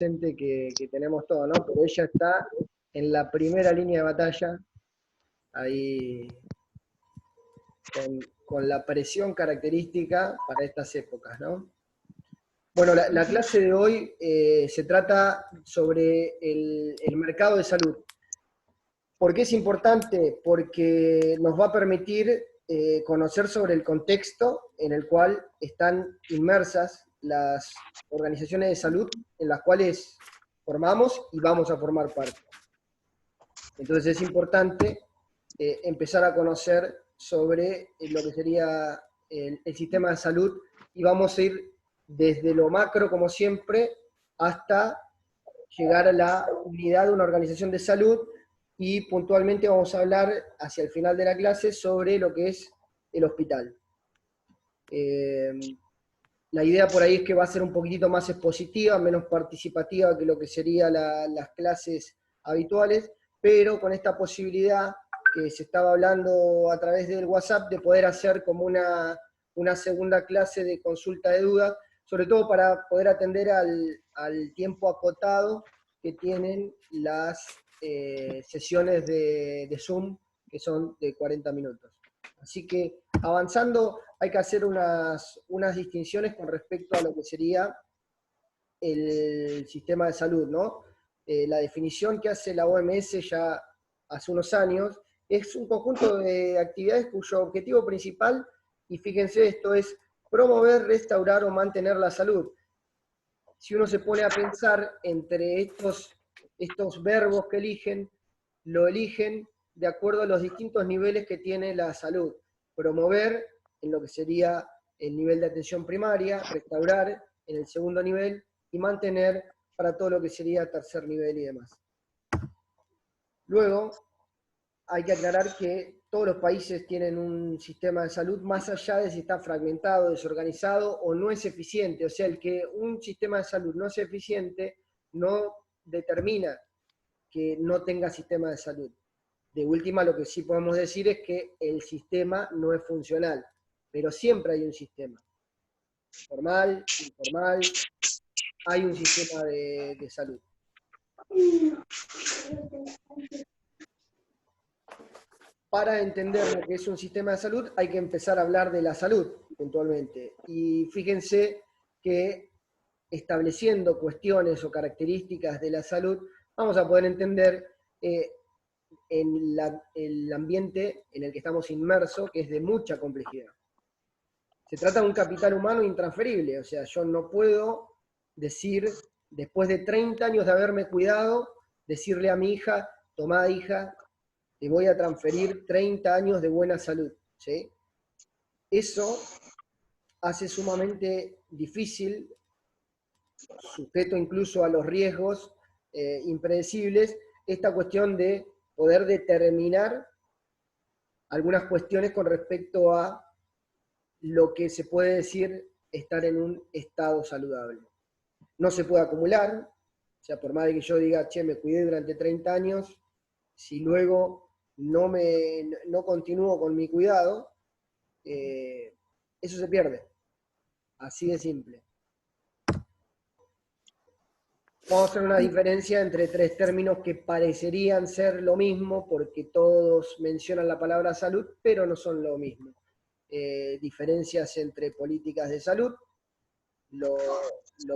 presente que tenemos todos, ¿no? Pero ella está en la primera línea de batalla, ahí con la presión característica para estas épocas, ¿no? Bueno, la clase de hoy se trata sobre el mercado de salud. ¿Por qué es importante? Porque nos va a permitir conocer sobre el contexto en el cual están inmersas las organizaciones de salud en las cuales formamos y vamos a formar parte. Entonces es importante empezar a conocer sobre lo que sería el sistema de salud y vamos a ir desde lo macro, como siempre, hasta llegar a la unidad de una organización de salud y puntualmente vamos a hablar hacia el final de la clase sobre lo que es el hospital. La idea por ahí es que va a ser un poquitito más expositiva, menos participativa que lo que serían las clases habituales, pero con esta posibilidad que se estaba hablando a través del WhatsApp de poder hacer como una segunda clase de consulta de dudas, sobre todo para poder atender al tiempo acotado que tienen las sesiones de Zoom, que son de 40 minutos. Así que avanzando, hay que hacer unas distinciones con respecto a lo que sería el sistema de salud, ¿no? La definición que hace la OMS ya hace unos años es un conjunto de actividades cuyo objetivo principal, y fíjense esto, es promover, restaurar o mantener la salud. Si uno se pone a pensar entre estos verbos que eligen, lo eligen de acuerdo a los distintos niveles que tiene la salud. Promover en lo que sería el nivel de atención primaria, restaurar en el segundo nivel y mantener para todo lo que sería tercer nivel y demás. Luego, hay que aclarar que todos los países tienen un sistema de salud más allá de si está fragmentado, desorganizado o no es eficiente. O sea, el que un sistema de salud no sea eficiente no determina que no tenga sistema de salud. De última, lo que sí podemos decir es que el sistema no es funcional, pero siempre hay un sistema. Formal, informal, hay un sistema de salud. Para entender lo que es un sistema de salud hay que empezar a hablar de la salud, puntualmente. Y fíjense que estableciendo cuestiones o características de la salud, vamos a poder entender el ambiente en el que estamos inmersos, que es de mucha complejidad. Se trata de un capital humano intransferible, o sea, yo no puedo decir, después de 30 años de haberme cuidado, decirle a mi hija, tomá hija, te voy a transferir 30 años de buena salud, ¿sí? Eso hace sumamente difícil, sujeto incluso a los riesgos impredecibles, esta cuestión de poder determinar algunas cuestiones con respecto a lo que se puede decir estar en un estado saludable. No se puede acumular, o sea, por más de que yo diga, che, me cuidé durante 30 años, si luego no continúo con mi cuidado, eso se pierde. Así de simple. Vamos a hacer una diferencia entre tres términos que parecerían ser lo mismo porque todos mencionan la palabra salud, pero no son lo mismo. Diferencias entre políticas de salud. Lo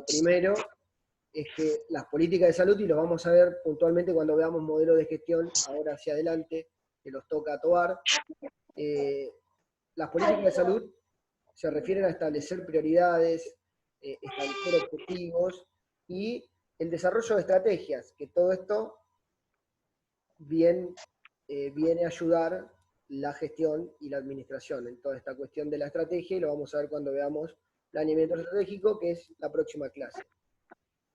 primero es que las políticas de salud, y lo vamos a ver puntualmente cuando veamos modelos de gestión, ahora hacia adelante, que los toca tomar, las políticas de salud se refieren a establecer prioridades, establecer objetivos y el desarrollo de estrategias, que todo esto viene a ayudar la gestión y la administración en toda esta cuestión de la estrategia, y lo vamos a ver cuando veamos planeamiento estratégico, que es la próxima clase.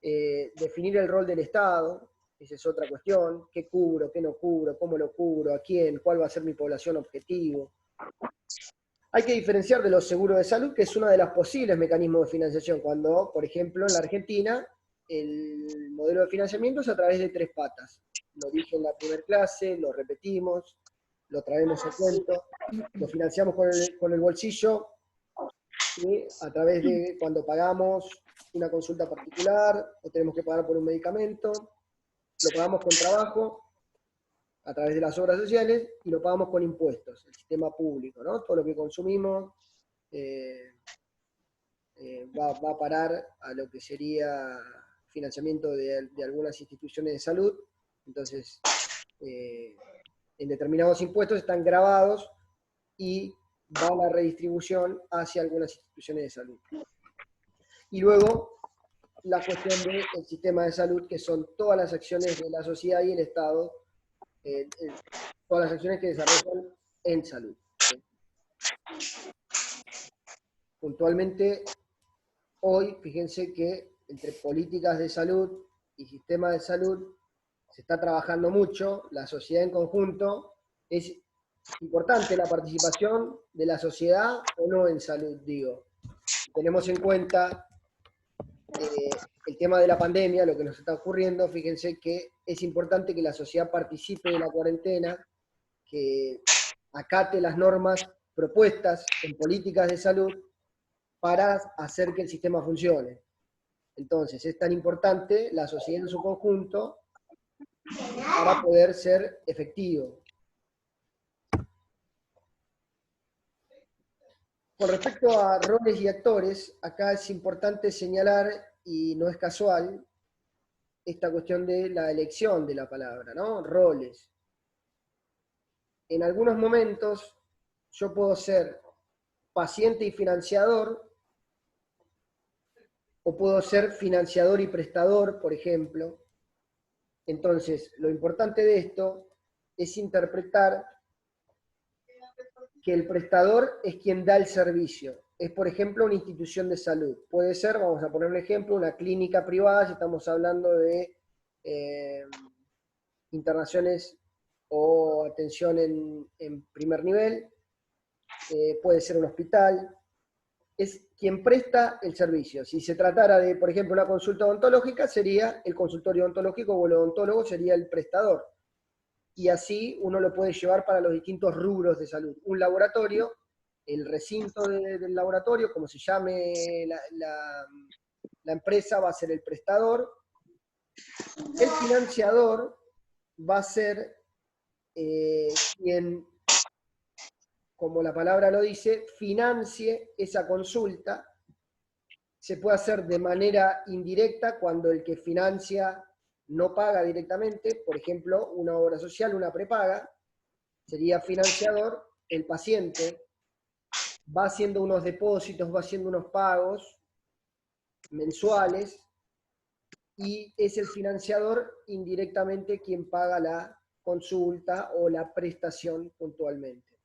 Definir el rol del Estado, esa es otra cuestión, qué cubro, qué no cubro, cómo lo cubro, a quién, cuál va a ser mi población objetivo. Hay que diferenciar de los seguros de salud, que es uno de los posibles mecanismos de financiación, cuando, por ejemplo, en la Argentina, el modelo de financiamiento es a través de tres patas. Lo dije en la primera clase, lo repetimos, lo traemos a cuento, lo financiamos con el bolsillo, y a través de cuando pagamos una consulta particular, o tenemos que pagar por un medicamento, lo pagamos con trabajo, a través de las obras sociales, y lo pagamos con impuestos, el sistema público, ¿no? Todo lo que consumimos va a parar a lo que sería financiamiento de algunas instituciones de salud. Entonces, en determinados impuestos están grabados y va la redistribución hacia algunas instituciones de salud. Y luego, la cuestión del sistema de salud, que son todas las acciones de la sociedad y el Estado, todas las acciones que desarrollan en salud. Puntualmente, hoy, fíjense que entre políticas de salud y sistema de salud se está trabajando mucho, la sociedad en conjunto. Es importante la participación de la sociedad o no en salud, digo. Tenemos en cuenta el tema de la pandemia, lo que nos está ocurriendo, fíjense que es importante que la sociedad participe de la cuarentena, que acate las normas propuestas en políticas de salud para hacer que el sistema funcione. Entonces, es tan importante la sociedad en su conjunto para poder ser efectivo. Con respecto a roles y actores, acá es importante señalar, y no es casual, esta cuestión de la elección de la palabra, ¿no? Roles. En algunos momentos yo puedo ser paciente y financiador, o puedo ser financiador y prestador, por ejemplo. Entonces, lo importante de esto es interpretar que el prestador es quien da el servicio. Es, por ejemplo, una institución de salud. Puede ser, vamos a poner un ejemplo, una clínica privada, si estamos hablando de internaciones o atención en primer nivel. Puede ser un hospital. Es quien presta el servicio. Si se tratara de, por ejemplo, una consulta odontológica, sería el consultorio odontológico, o el odontólogo sería el prestador. Y así uno lo puede llevar para los distintos rubros de salud. Un laboratorio, el recinto del laboratorio, como se llame la empresa, va a ser el prestador. El financiador va a ser quien, como la palabra lo dice, financie esa consulta. Se puede hacer de manera indirecta cuando el que financia no paga directamente, por ejemplo, una obra social, una prepaga, sería financiador. El paciente va haciendo unos depósitos, va haciendo unos pagos mensuales, y es el financiador indirectamente quien paga la consulta o la prestación puntualmente.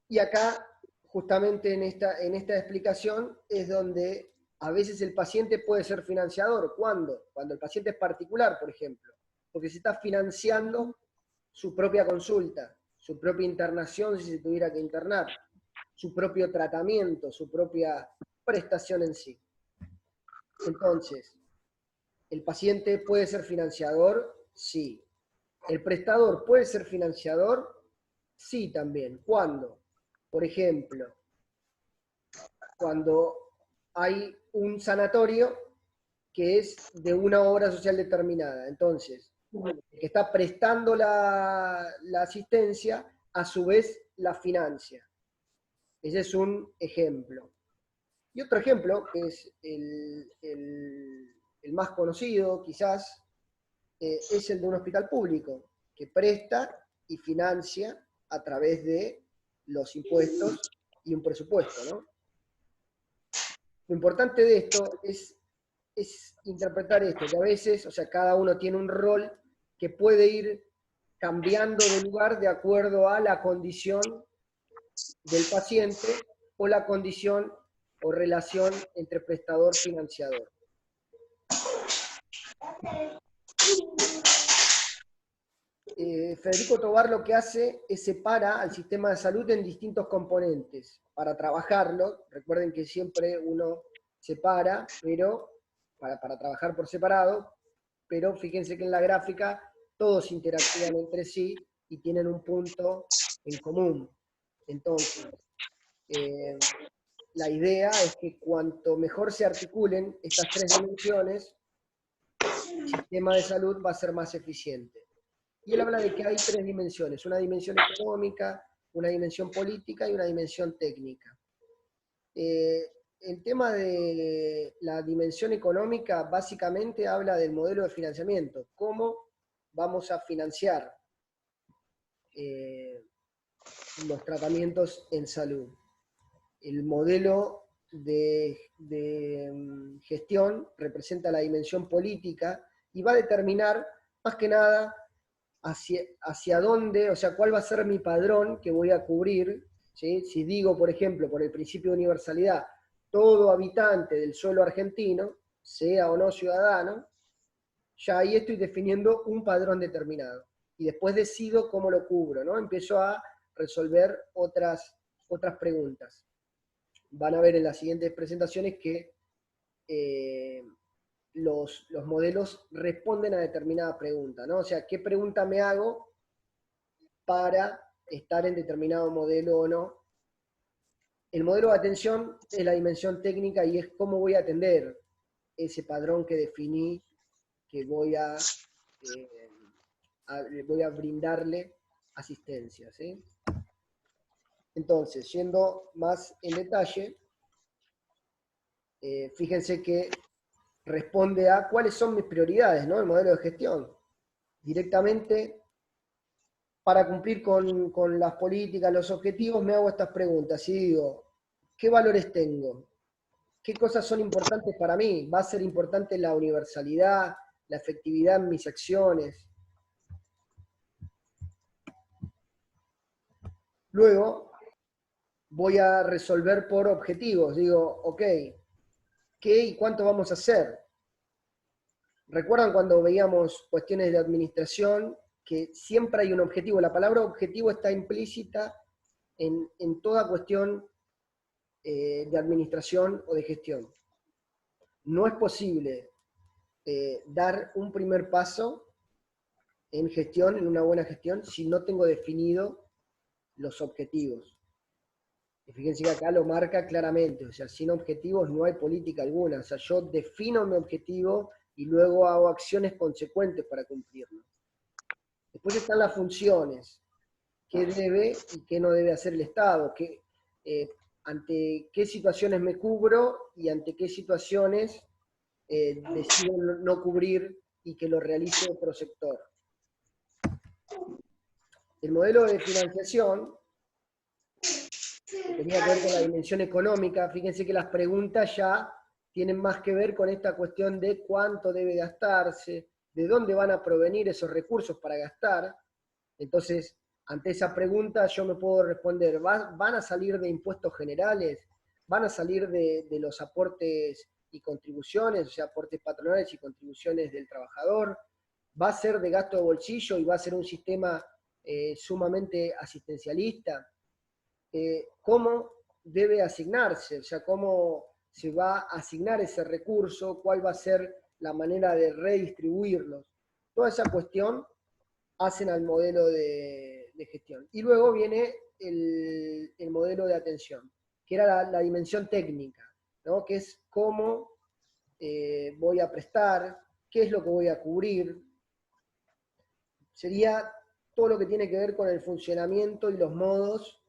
Y acá, justamente en esta explicación, es donde a veces el paciente puede ser financiador. ¿Cuándo? Cuando el paciente es particular, por ejemplo, porque se está financiando su propia consulta, su propia internación si se tuviera que internar, su propio tratamiento, su propia prestación en sí. Entonces, ¿el paciente puede ser financiador? Sí. ¿El prestador puede ser financiador? Sí, también. ¿Cuándo? Por ejemplo, cuando hay un sanatorio que es de una obra social determinada. Entonces, el que está prestando la asistencia, a su vez la financia. Ese es un ejemplo. Y otro ejemplo, que es el más conocido quizás, es el de un hospital público, que presta y financia a través de los impuestos y un presupuesto, ¿no? Lo importante de esto es interpretar esto, que a veces, o sea, cada uno tiene un rol que puede ir cambiando de lugar de acuerdo a la condición del paciente o la condición o relación entre prestador-financiador. Federico Tobar lo que hace es separa al sistema de salud en distintos componentes para trabajarlo. Recuerden que siempre uno separa, pero para trabajar por separado, pero fíjense que en la gráfica todos interactúan entre sí y tienen un punto en común. Entonces, la idea es que cuanto mejor se articulen estas tres dimensiones, el sistema de salud va a ser más eficiente. Y él habla de que hay tres dimensiones, una dimensión económica, una dimensión política y una dimensión técnica. El tema de la dimensión económica básicamente habla del modelo de financiamiento, cómo vamos a financiar los tratamientos en salud. El modelo de gestión representa la dimensión política y va a determinar más que nada hacia dónde, o sea, cuál va a ser mi padrón que voy a cubrir, ¿sí? Si digo, por ejemplo, por el principio de universalidad, todo habitante del suelo argentino, sea o no ciudadano, ya ahí estoy definiendo un padrón determinado. Y después decido cómo lo cubro, ¿no? Empiezo a resolver otras preguntas. Van a ver en las siguientes presentaciones que los modelos responden a determinada pregunta, ¿no? O sea, ¿qué pregunta me hago para estar en determinado modelo o no? El modelo de atención es la dimensión técnica y es cómo voy a atender ese padrón que definí, que voy a brindarle asistencia, ¿sí? Entonces, yendo más en detalle, fíjense que responde a cuáles son mis prioridades, ¿no? El modelo de gestión. Directamente, para cumplir con las políticas, los objetivos, me hago estas preguntas y digo, ¿qué valores tengo? ¿Qué cosas son importantes para mí? ¿Va a ser importante la universalidad, la efectividad en mis acciones? Luego, voy a resolver por objetivos. Digo, ok, ¿qué y cuánto vamos a hacer? ¿Recuerdan cuando veíamos cuestiones de administración que siempre hay un objetivo? La palabra objetivo está implícita en toda cuestión de administración o de gestión. No es posible dar un primer paso en gestión, en una buena gestión, si no tengo definido los objetivos. Y fíjense que acá lo marca claramente, o sea, sin objetivos no hay política alguna. O sea, yo defino mi objetivo y luego hago acciones consecuentes para cumplirlo. Después están las funciones, qué debe y qué no debe hacer el Estado, ante qué situaciones me cubro y ante qué situaciones decido no cubrir y que lo realice otro sector. El modelo de financiación, que tenía que ver con la dimensión económica, fíjense que las preguntas ya tienen más que ver con esta cuestión de cuánto debe gastarse, de dónde van a provenir esos recursos para gastar. Entonces, ante esa pregunta yo me puedo responder, ¿van a salir de impuestos generales? ¿Van a salir de los aportes y contribuciones, o sea, aportes patronales y contribuciones del trabajador? ¿Va a ser de gasto de bolsillo y va a ser un sistema sumamente asistencialista? ¿Cómo debe asignarse? O sea, ¿cómo se va a asignar ese recurso? ¿Cuál va a ser la manera de redistribuirlos? Toda esa cuestión hacen al modelo de gestión. Y luego viene el modelo de atención, que era la dimensión técnica, ¿no? Que es cómo voy a prestar, qué es lo que voy a cubrir. Sería todo lo que tiene que ver con el funcionamiento y los modos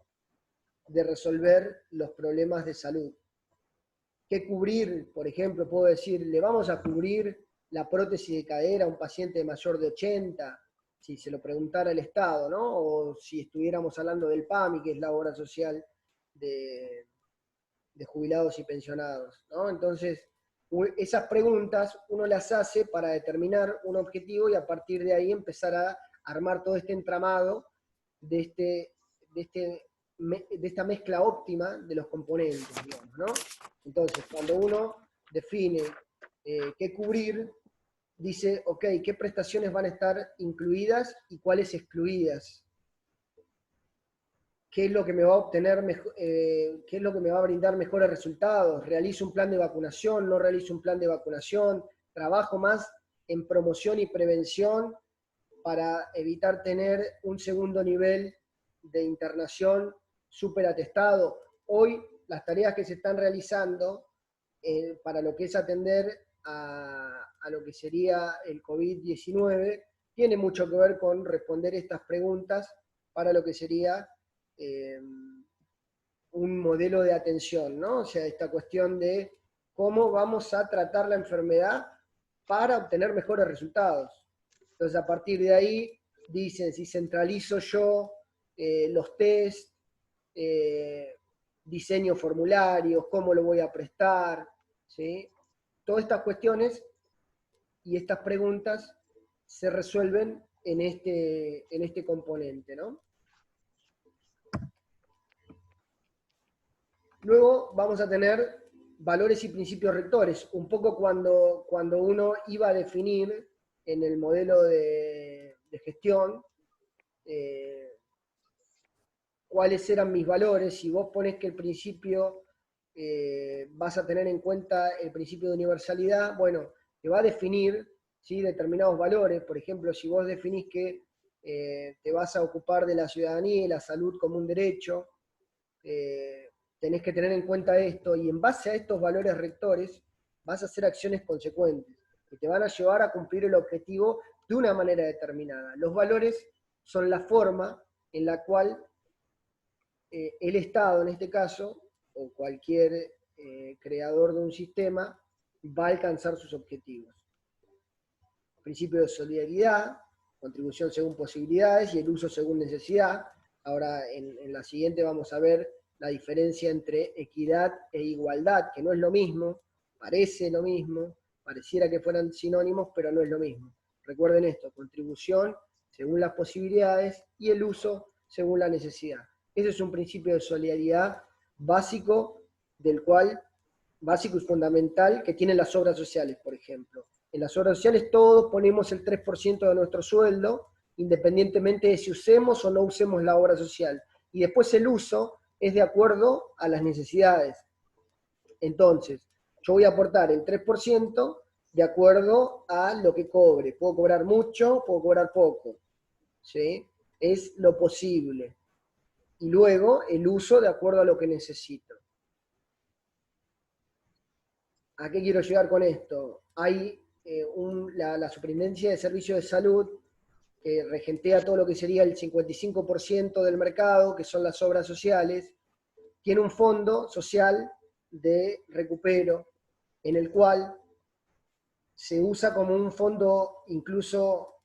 de resolver los problemas de salud. ¿Qué cubrir? Por ejemplo, puedo decir, le vamos a cubrir la prótesis de cadera a un paciente mayor de 80, si se lo preguntara el Estado, ¿no? O si estuviéramos hablando del PAMI, que es la obra social de jubilados y pensionados, ¿no? Entonces, esas preguntas uno las hace para determinar un objetivo y a partir de ahí empezar a armar todo este entramado de esta mezcla óptima de los componentes, digamos, ¿no? Entonces, cuando uno define qué cubrir, dice, ok, ¿qué prestaciones van a estar incluidas y cuáles excluidas? ¿Qué es lo que me va a obtener, qué es lo que me va a brindar mejores resultados? ¿Realizo un plan de vacunación? ¿No realizo un plan de vacunación? ¿Trabajo más en promoción y prevención para evitar tener un segundo nivel de internación súper atestado? Hoy las tareas que se están realizando para lo que es atender a lo que sería el COVID-19, tiene mucho que ver con responder estas preguntas para lo que sería un modelo de atención, ¿no? O sea, esta cuestión de cómo vamos a tratar la enfermedad para obtener mejores resultados. Entonces, a partir de ahí, dicen, si centralizo yo los test, diseño formularios, cómo lo voy a prestar, ¿sí? Todas estas cuestiones y estas preguntas se resuelven en este componente, ¿no? Luego vamos a tener valores y principios rectores, un poco cuando uno iba a definir en el modelo de gestión cuáles eran mis valores. Si vos pones que el principio vas a tener en cuenta el principio de universalidad, bueno, te va a definir, ¿sí?, determinados valores. Por ejemplo, si vos definís que te vas a ocupar de la ciudadanía y la salud como un derecho, tenés que tener en cuenta esto, y en base a estos valores rectores vas a hacer acciones consecuentes, que te van a llevar a cumplir el objetivo de una manera determinada. Los valores son la forma en la cual el Estado, en este caso, o cualquier creador de un sistema, va a alcanzar sus objetivos. Principio de solidaridad, contribución según posibilidades y el uso según necesidad. Ahora en la siguiente vamos a ver la diferencia entre equidad e igualdad, que no es lo mismo, parece lo mismo, pareciera que fueran sinónimos, pero no es lo mismo. Recuerden esto, contribución según las posibilidades y el uso según la necesidad. Ese es un principio de solidaridad básico, básico y fundamental, que tienen las obras sociales, por ejemplo. En las obras sociales todos ponemos el 3% de nuestro sueldo, independientemente de si usemos o no usemos la obra social. Y después el uso es de acuerdo a las necesidades. Entonces, yo voy a aportar el 3% de acuerdo a lo que cobre. Puedo cobrar mucho, puedo cobrar poco, ¿sí? Es lo posible. Y luego el uso de acuerdo a lo que necesito. ¿A qué quiero llegar con esto? Hay la Superintendencia de Servicios de Salud, que regentea todo lo que sería el 55% del mercado, que son las obras sociales, tiene un fondo social de recupero, en el cual se usa como un fondo, incluso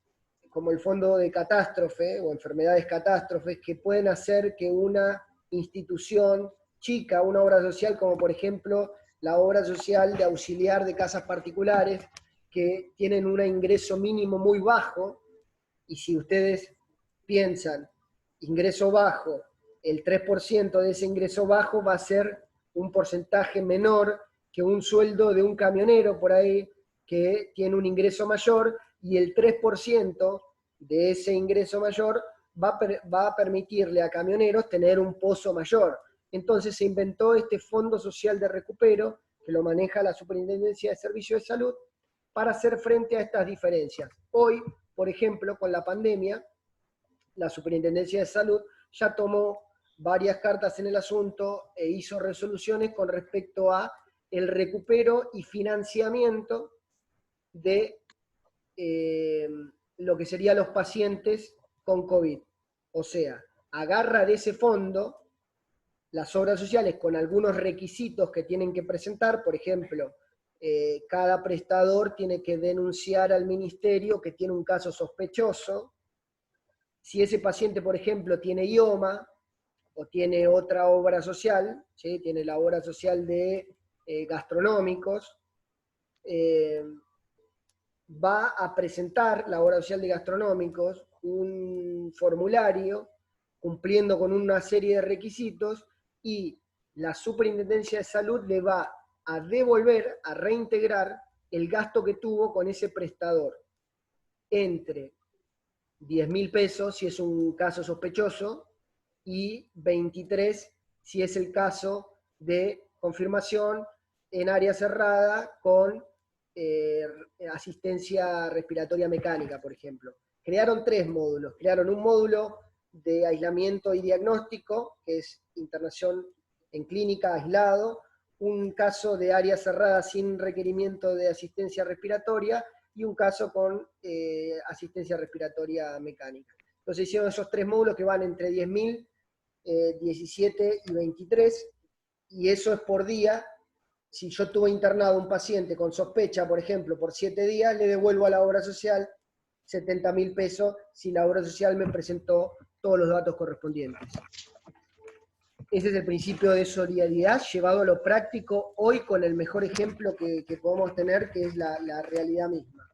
como el fondo de catástrofe o enfermedades catástrofes, que pueden hacer que una institución chica, una obra social, como por ejemplo la obra social de auxiliar de casas particulares, que tienen un ingreso mínimo muy bajo, y si ustedes piensan, ingreso bajo, el 3% de ese ingreso bajo va a ser un porcentaje menor que un sueldo de un camionero por ahí, que tiene un ingreso mayor, y el 3% de ese ingreso mayor va a permitirle a camioneros tener un pozo mayor. Entonces se inventó este Fondo Social de Recupero, que lo maneja la Superintendencia de Servicios de Salud, para hacer frente a estas diferencias. Hoy, por ejemplo, con la pandemia, la Superintendencia de Salud ya tomó varias cartas en el asunto e hizo resoluciones con respecto a el recupero y financiamiento de lo que serían los pacientes con COVID. O sea, agarra de ese fondo las obras sociales con algunos requisitos que tienen que presentar. Por ejemplo, cada prestador tiene que denunciar al ministerio que tiene un caso sospechoso. Si ese paciente, por ejemplo, tiene IOMA o tiene otra obra social, ¿sí?, tiene la obra social de gastronómicos, va a presentar la obra social de gastronómicos un formulario cumpliendo con una serie de requisitos, y la Superintendencia de Salud le va a devolver, a reintegrar el gasto que tuvo con ese prestador, entre 10.000 pesos si es un caso sospechoso y 23 si es el caso de confirmación en área cerrada con asistencia respiratoria mecánica, por ejemplo. Crearon 3 módulos. Crearon un módulo de aislamiento y diagnóstico, que es internación en clínica aislado, un caso de área cerrada sin requerimiento de asistencia respiratoria y un caso con asistencia respiratoria mecánica. Entonces hicieron esos 3 módulos que van entre 10.000, 17 y 23, y eso es por día. Si yo tuve internado un paciente con sospecha, por ejemplo, por 7 días, le devuelvo a la obra social 70.000 pesos si la obra social me presentó todos los datos correspondientes. Ese es el principio de solidaridad llevado a lo práctico hoy con el mejor ejemplo que podemos tener, que es la realidad misma.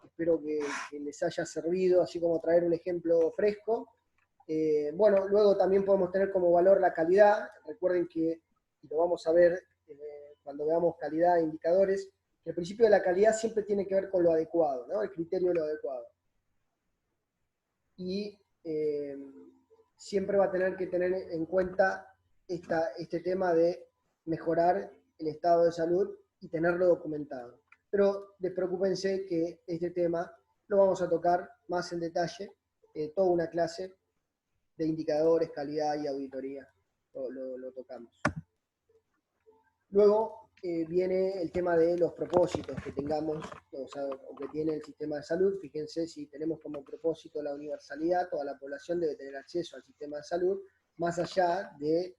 Espero que les haya servido, así como traer un ejemplo fresco. Bueno, luego también podemos tener como valor la calidad. Recuerden que, y lo vamos a ver cuando veamos calidad e indicadores, que el principio de la calidad siempre tiene que ver con lo adecuado, ¿no? El criterio de lo adecuado. Y siempre va a tener que tener en cuenta este tema de mejorar el estado de salud y tenerlo documentado. Pero despreocúpense que este tema lo vamos a tocar más en detalle, toda una clase de indicadores, calidad y auditoría, lo tocamos. Luego viene el tema de los propósitos que tengamos, o sea, o que tiene el sistema de salud. Fíjense, si tenemos como propósito la universalidad, toda la población debe tener acceso al sistema de salud, más allá de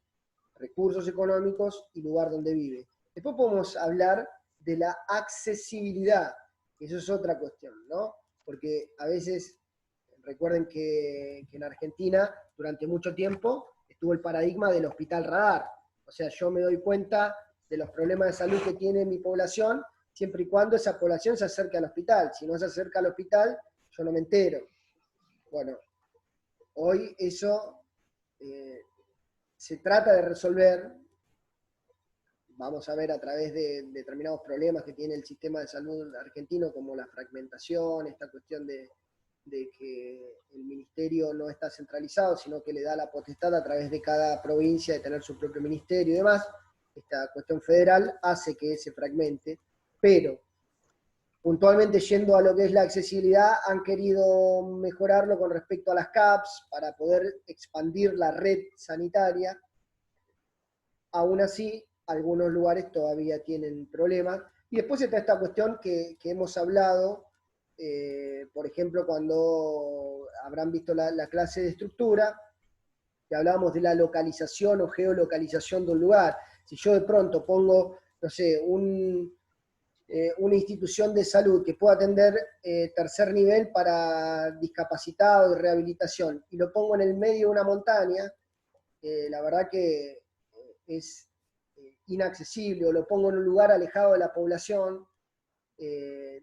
recursos económicos y lugar donde vive. Después podemos hablar de la accesibilidad, que eso es otra cuestión, ¿no? Porque a veces, recuerden que en Argentina, durante mucho tiempo, estuvo el paradigma del hospital radar. O sea, yo me doy cuenta de los problemas de salud que tiene mi población, siempre y cuando esa población se acerque al hospital. Si no se acerca al hospital, yo no me entero. Bueno, hoy eso se trata de resolver, vamos a ver a través de determinados problemas que tiene el sistema de salud argentino, como la fragmentación, esta cuestión de que el ministerio no está centralizado, sino que le da la potestad a través de cada provincia de tener su propio ministerio y demás. Esta cuestión federal hace que se fragmente, pero puntualmente yendo a lo que es la accesibilidad, han querido mejorarlo con respecto a las CAPS para poder expandir la red sanitaria. Aún así, algunos lugares todavía tienen problemas. Y después está esta cuestión que hemos hablado, por ejemplo, cuando habrán visto la clase de estructura, que hablábamos de la localización o geolocalización de un lugar. Si yo de pronto pongo, no sé, una institución de salud que pueda atender tercer nivel para discapacitados y rehabilitación, y lo pongo en el medio de una montaña, la verdad que es inaccesible, o lo pongo en un lugar alejado de la población,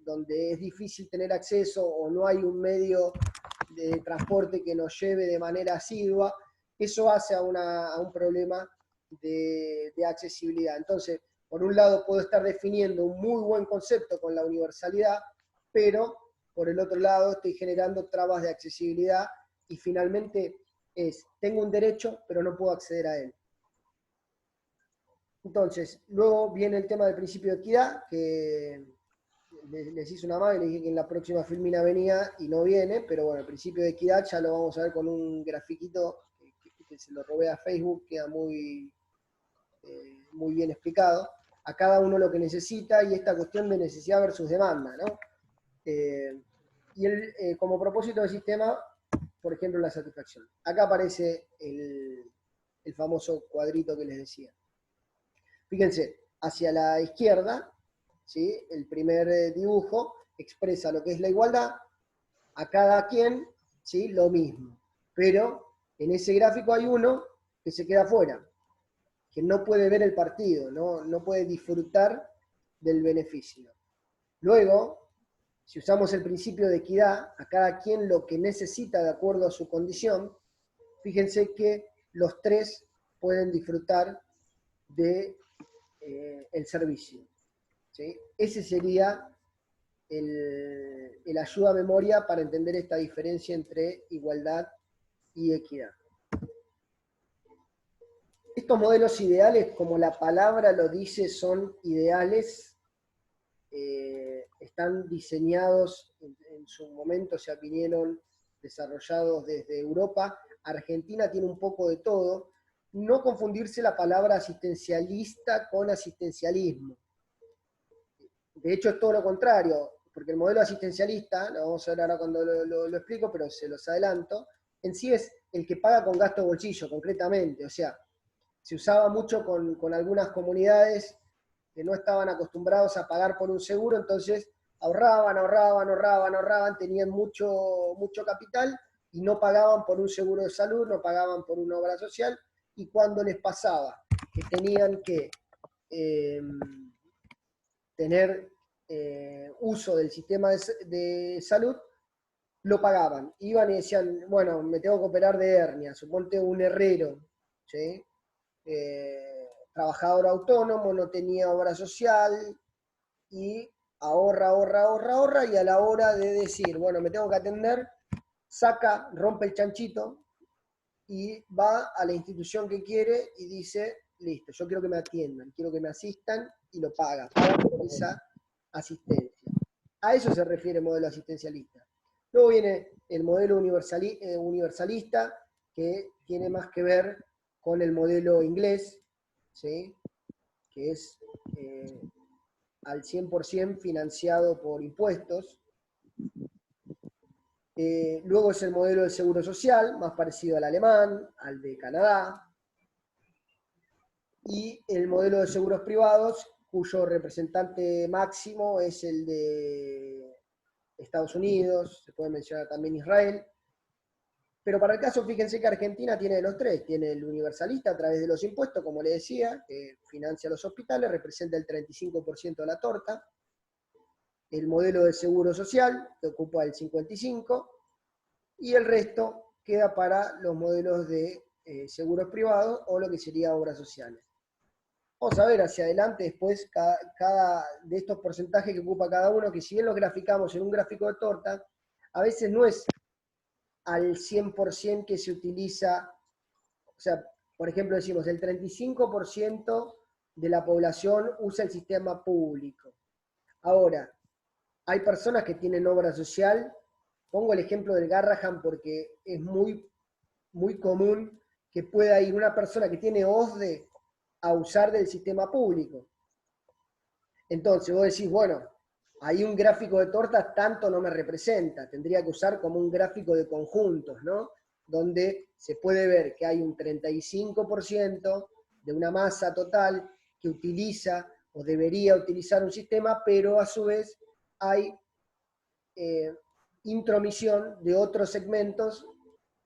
donde es difícil tener acceso o no hay un medio de transporte que nos lleve de manera asidua, eso hace a un problema de accesibilidad. Entonces, por un lado puedo estar definiendo un muy buen concepto con la universalidad, pero por el otro lado estoy generando trabas de accesibilidad y finalmente tengo un derecho, pero no puedo acceder a él. Entonces, luego viene el tema del principio de equidad, que les hice una mano y les dije que en la próxima filmina venía y no viene, pero bueno, el principio de equidad ya lo vamos a ver con un grafiquito que se lo robé a Facebook, queda muy bien explicado. A cada uno lo que necesita y esta cuestión de necesidad versus demanda, ¿no? Y como propósito del sistema, por ejemplo, la satisfacción. Acá aparece el famoso cuadrito que les decía. Fíjense, hacia la izquierda, ¿sí? El primer dibujo expresa lo que es la igualdad, a cada quien, ¿sí? Lo mismo. Pero en ese gráfico hay uno que se queda fuera, que no puede ver el partido, no puede disfrutar del beneficio. Luego, si usamos el principio de equidad, a cada quien lo que necesita de acuerdo a su condición, fíjense que los tres pueden disfrutar de el servicio. ¿Sí? Ese sería el ayuda a memoria para entender esta diferencia entre igualdad y equidad. Estos modelos ideales, como la palabra lo dice, son ideales, están diseñados en su momento, se vinieron desarrollados desde Europa. Argentina tiene un poco de todo, no confundirse la palabra asistencialista con asistencialismo. De hecho, es todo lo contrario, porque el modelo asistencialista, lo vamos a ver ahora cuando lo explico, pero se los adelanto, en sí es el que paga con gasto de bolsillo, concretamente. O sea, se usaba mucho con algunas comunidades que no estaban acostumbrados a pagar por un seguro, entonces ahorraban, tenían mucho capital y no pagaban por un seguro de salud, no pagaban por una obra social, y cuando les pasaba que tenían que tener uso del sistema de salud, lo pagaban. Iban y decían, bueno, me tengo que operar de hernia, suponte un herrero, ¿sí? Trabajador autónomo, no tenía obra social, y ahorra, y a la hora de decir, bueno, me tengo que atender, rompe el chanchito y va a la institución que quiere y dice, listo, yo quiero que me atiendan, quiero que me asistan, y lo paga por esa asistencia. A eso se refiere el modelo asistencialista. Luego viene el modelo universalista, que tiene más que ver con el modelo inglés, ¿sí? Que es al 100% financiado por impuestos. Luego es el modelo de seguro social, más parecido al alemán, al de Canadá. Y el modelo de seguros privados, cuyo representante máximo es el de Estados Unidos, se puede mencionar también Israel. Pero para el caso, fíjense que Argentina tiene de los tres. Tiene el universalista a través de los impuestos, como le decía, que financia los hospitales, representa el 35% de la torta. El modelo de seguro social, que ocupa el 55%, y el resto queda para los modelos de seguros privados o lo que sería obras sociales. Vamos a ver hacia adelante después cada de estos porcentajes que ocupa cada uno, que si bien los graficamos en un gráfico de torta, a veces no es al 100% que se utiliza. O sea, por ejemplo, decimos, el 35% de la población usa el sistema público. Ahora, hay personas que tienen obra social. Pongo el ejemplo del Garrahan porque es muy común que pueda ir una persona que tiene OSDE a usar del sistema público. Entonces vos decís, bueno, ahí un gráfico de tortas tanto no me representa, tendría que usar como un gráfico de conjuntos, ¿no? Donde se puede ver que hay un 35% de una masa total que utiliza o debería utilizar un sistema, pero a su vez hay intromisión de otros segmentos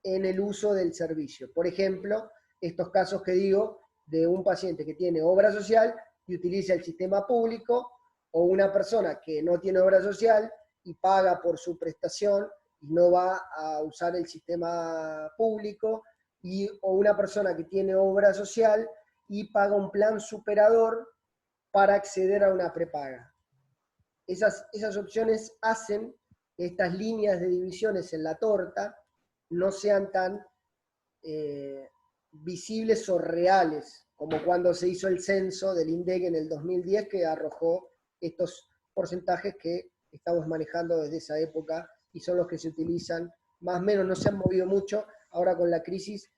en el uso del servicio. Por ejemplo, estos casos que digo de un paciente que tiene obra social y utiliza el sistema público, o una persona que no tiene obra social y paga por su prestación y no va a usar el sistema público, o una persona que tiene obra social y paga un plan superador para acceder a una prepaga. Esas opciones hacen que estas líneas de divisiones en la torta no sean tan visibles o reales, como cuando se hizo el censo del INDEC en el 2010, que arrojó estos porcentajes que estamos manejando desde esa época y son los que se utilizan, más o menos no se han movido mucho. Ahora con la crisis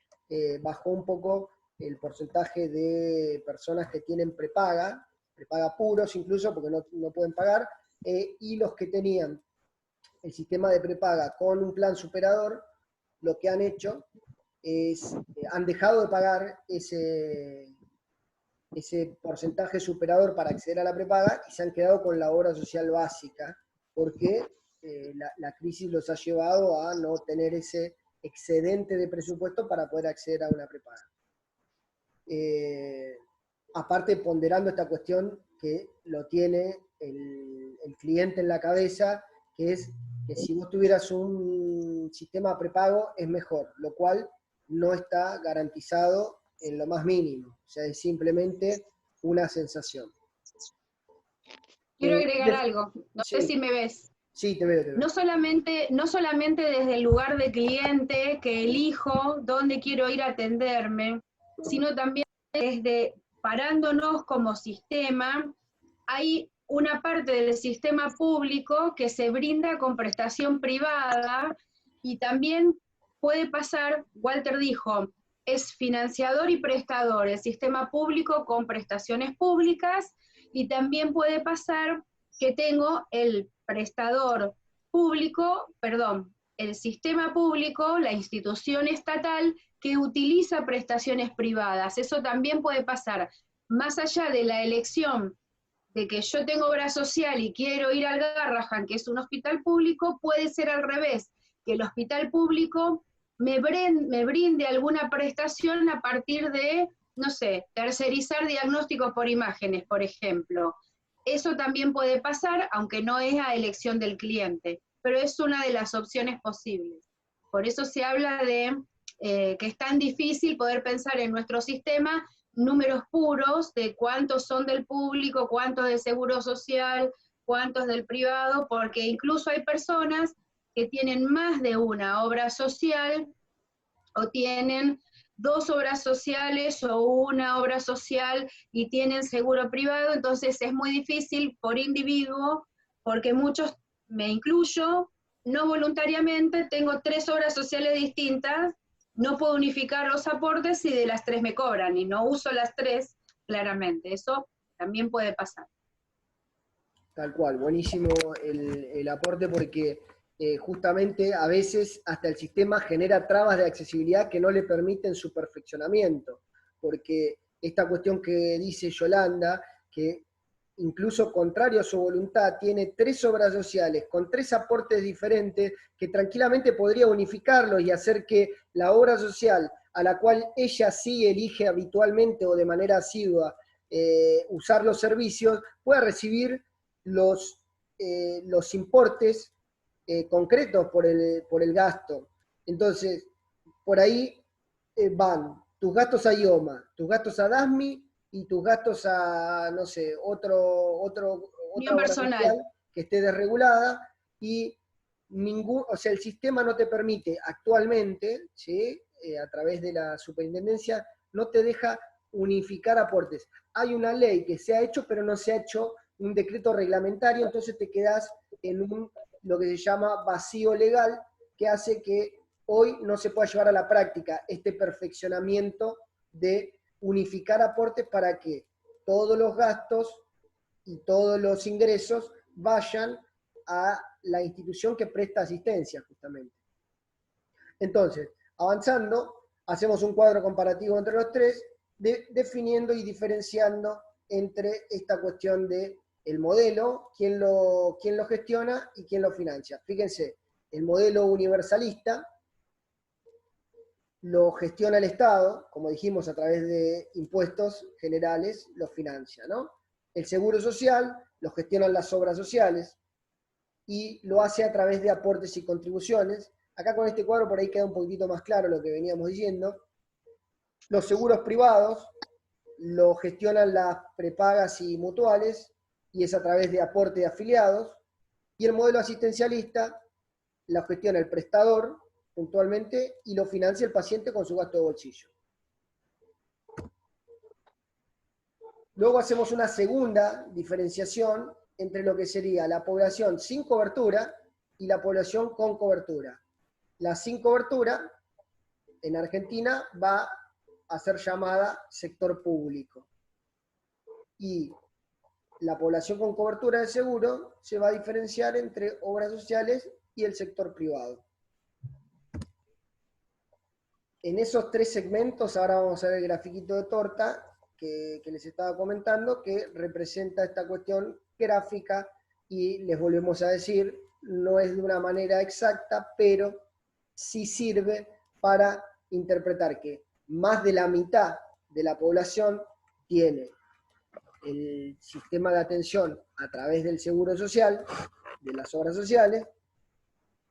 bajó un poco el porcentaje de personas que tienen prepaga puros incluso, porque no pueden pagar, y los que tenían el sistema de prepaga con un plan superador, lo que han hecho es, han dejado de pagar ese porcentaje superador para acceder a la prepaga y se han quedado con la obra social básica, porque la crisis los ha llevado a no tener ese excedente de presupuesto para poder acceder a una prepaga. Aparte, ponderando esta cuestión que lo tiene el cliente en la cabeza, que es que si vos tuvieras un sistema prepago es mejor, lo cual no está garantizado en lo más mínimo, o sea, es simplemente una sensación. Quiero agregar algo, no sé si me ves. Sí, te veo. No solamente desde el lugar de cliente que elijo dónde quiero ir a atenderme, sino también desde parándonos como sistema, hay una parte del sistema público que se brinda con prestación privada y también puede pasar, Walter dijo, es financiador y prestador, el sistema público con prestaciones públicas, y también puede pasar que tengo el prestador público, perdón, el sistema público, la institución estatal que utiliza prestaciones privadas. Eso también puede pasar. Más allá de la elección de que yo tengo obra social y quiero ir al Garrahan, que es un hospital público, puede ser al revés, que el hospital público me brinde alguna prestación a partir de, no sé, tercerizar diagnósticos por imágenes, por ejemplo. Eso también puede pasar, aunque no es a elección del cliente, pero es una de las opciones posibles. Por eso se habla de que es tan difícil poder pensar en nuestro sistema números puros de cuántos son del público, cuántos del seguro social, cuántos del privado, porque incluso hay personas que tienen más de una obra social o tienen dos obras sociales o una obra social y tienen seguro privado, entonces es muy difícil por individuo, porque muchos, me incluyo, no voluntariamente, tengo 3 obras sociales distintas, no puedo unificar los aportes y de las 3 me cobran, y no uso las 3 claramente, eso también puede pasar. Tal cual, buenísimo el aporte porque justamente a veces hasta el sistema genera trabas de accesibilidad que no le permiten su perfeccionamiento, porque esta cuestión que dice Yolanda, que incluso contrario a su voluntad, tiene 3 obras sociales con 3 aportes diferentes que tranquilamente podría unificarlos y hacer que la obra social a la cual ella sí elige habitualmente o de manera asidua usar los servicios, pueda recibir los importes concretos por el gasto. Entonces, por ahí van tus gastos a IOMA, tus gastos a DASMI y tus gastos a, no sé, otra obra Personal. social que esté desregulada y o sea, el sistema no te permite actualmente, ¿sí? A través de la superintendencia, no te deja unificar aportes. Hay una ley que se ha hecho, pero no se ha hecho un decreto reglamentario, entonces te quedas en lo que se llama vacío legal, que hace que hoy no se pueda llevar a la práctica este perfeccionamiento de unificar aportes para que todos los gastos y todos los ingresos vayan a la institución que presta asistencia, justamente. Entonces, avanzando, hacemos un cuadro comparativo entre los tres, definiendo y diferenciando entre esta cuestión de el modelo, quién lo gestiona y quién lo financia. Fíjense, el modelo universalista lo gestiona el Estado, como dijimos, a través de impuestos generales, lo financia, ¿no? El seguro social lo gestionan las obras sociales y lo hace a través de aportes y contribuciones. Acá con este cuadro por ahí queda un poquitito más claro lo que veníamos diciendo. Los seguros privados lo gestionan las prepagas y mutuales y es a través de aporte de afiliados. Y el modelo asistencialista lo gestiona el prestador puntualmente y lo financia el paciente con su gasto de bolsillo. Luego hacemos una segunda diferenciación entre lo que sería la población sin cobertura y la población con cobertura. La sin cobertura en Argentina va a ser llamada sector público. Y la población con cobertura de seguro se va a diferenciar entre obras sociales y el sector privado. En esos 3 segmentos, ahora vamos a ver el grafiquito de torta que les estaba comentando, que representa esta cuestión gráfica y les volvemos a decir, no es de una manera exacta, pero sí sirve para interpretar que más de la mitad de la población tiene el sistema de atención a través del seguro social, de las obras sociales,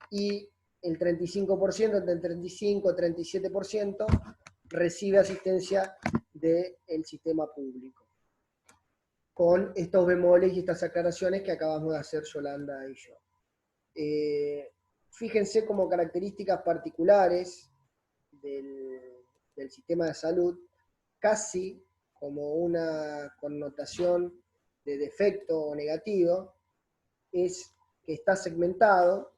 y el 35%, entre el 35 y 37%, recibe asistencia del sistema público. Con estos bemoles y estas aclaraciones que acabamos de hacer Yolanda y yo. Fíjense como características particulares del sistema de salud, casi como una connotación de defecto o negativo, es que está segmentado.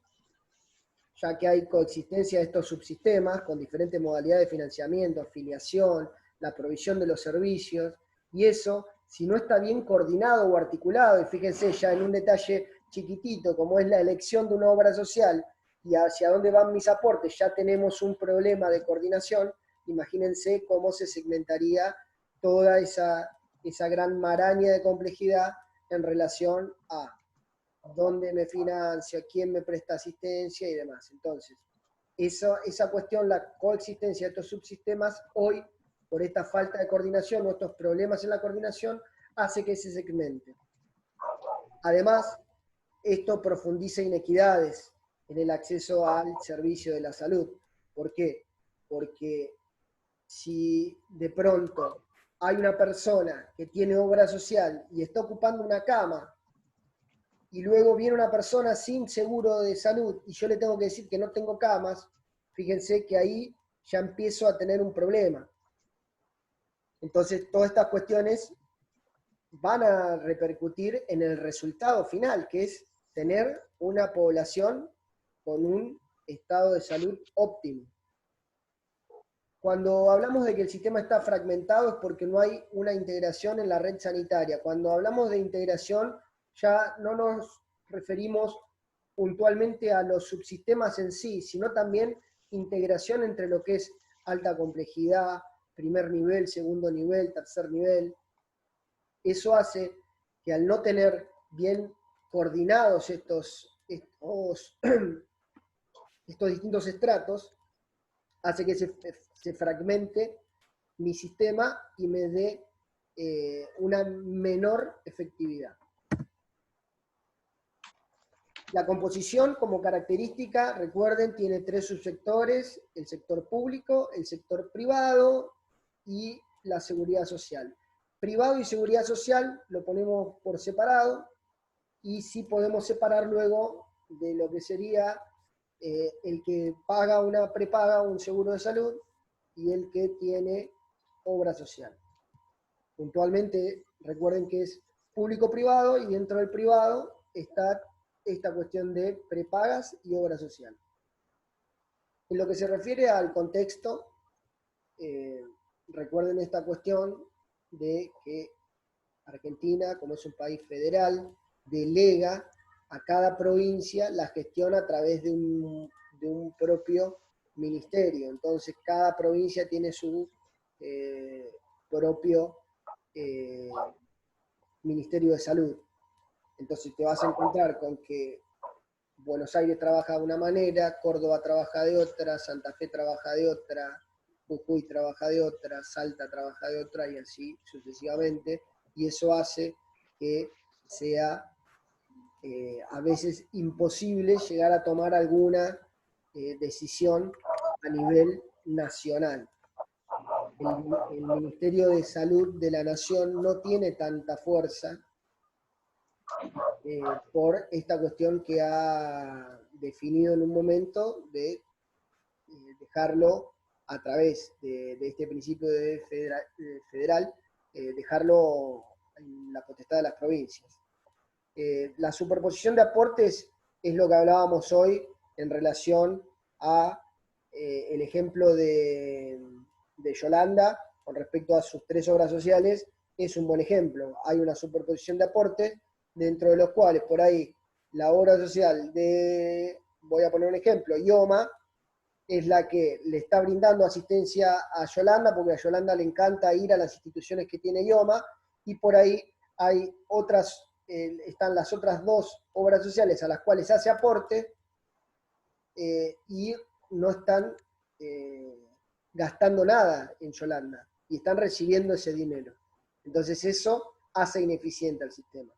ya que hay coexistencia de estos subsistemas con diferentes modalidades de financiamiento, afiliación, la provisión de los servicios, y eso, si no está bien coordinado o articulado, y fíjense ya en un detalle chiquitito como es la elección de una obra social y hacia dónde van mis aportes, ya tenemos un problema de coordinación. Imagínense cómo se segmentaría toda esa gran maraña de complejidad en relación a dónde me financia, quién me presta asistencia y demás. Entonces, esa cuestión, la coexistencia de estos subsistemas, hoy, por esta falta de coordinación o estos problemas en la coordinación, hace que se segmente. Además, esto profundiza inequidades en el acceso al servicio de la salud. ¿Por qué? Porque si de pronto hay una persona que tiene obra social y está ocupando una cama, y luego viene una persona sin seguro de salud y yo le tengo que decir que no tengo camas, fíjense que ahí ya empiezo a tener un problema. Entonces, todas estas cuestiones van a repercutir en el resultado final, que es tener una población con un estado de salud óptimo. Cuando hablamos de que el sistema está fragmentado es porque no hay una integración en la red sanitaria. Cuando hablamos de integración ya no nos referimos puntualmente a los subsistemas en sí, sino también integración entre lo que es alta complejidad, primer nivel, segundo nivel, tercer nivel. Eso hace que al no tener bien coordinados estos distintos estratos, hace que se fragmente mi sistema y me dé una menor efectividad. La composición como característica, recuerden, tiene 3 subsectores: el sector público, el sector privado y la seguridad social. Privado y seguridad social lo ponemos por separado, y sí podemos separar luego de lo que sería el que paga una prepaga, un seguro de salud, y el que tiene obra social. Puntualmente, recuerden que es público-privado, y dentro del privado está esta cuestión de prepagas y obra social. En lo que se refiere al contexto, recuerden esta cuestión de que Argentina, como es un país federal, delega a cada provincia la gestión a través de un propio ministerio. Entonces, cada provincia tiene su propio Ministerio de Salud. Entonces te vas a encontrar con que Buenos Aires trabaja de una manera, Córdoba trabaja de otra, Santa Fe trabaja de otra, Jujuy trabaja de otra, Salta trabaja de otra, y así sucesivamente. Y eso hace que sea a veces imposible llegar a tomar alguna decisión a nivel nacional. El Ministerio de Salud de la Nación no tiene tanta fuerza por esta cuestión que ha definido en un momento de dejarlo a través de este principio de federal, dejarlo en la potestad de las provincias. La superposición de aportes es lo que hablábamos hoy en relación a el ejemplo de Yolanda con respecto a sus 3 obras sociales. Es un buen ejemplo. Hay una superposición de aportes dentro de los cuales por ahí la obra social de, voy a poner un ejemplo, IOMA, es la que le está brindando asistencia a Yolanda, porque a Yolanda le encanta ir a las instituciones que tiene IOMA, y por ahí hay otras, están las otras 2 obras sociales a las cuales hace aporte, y no están gastando nada en Yolanda, y están recibiendo ese dinero. Entonces eso hace ineficiente al sistema.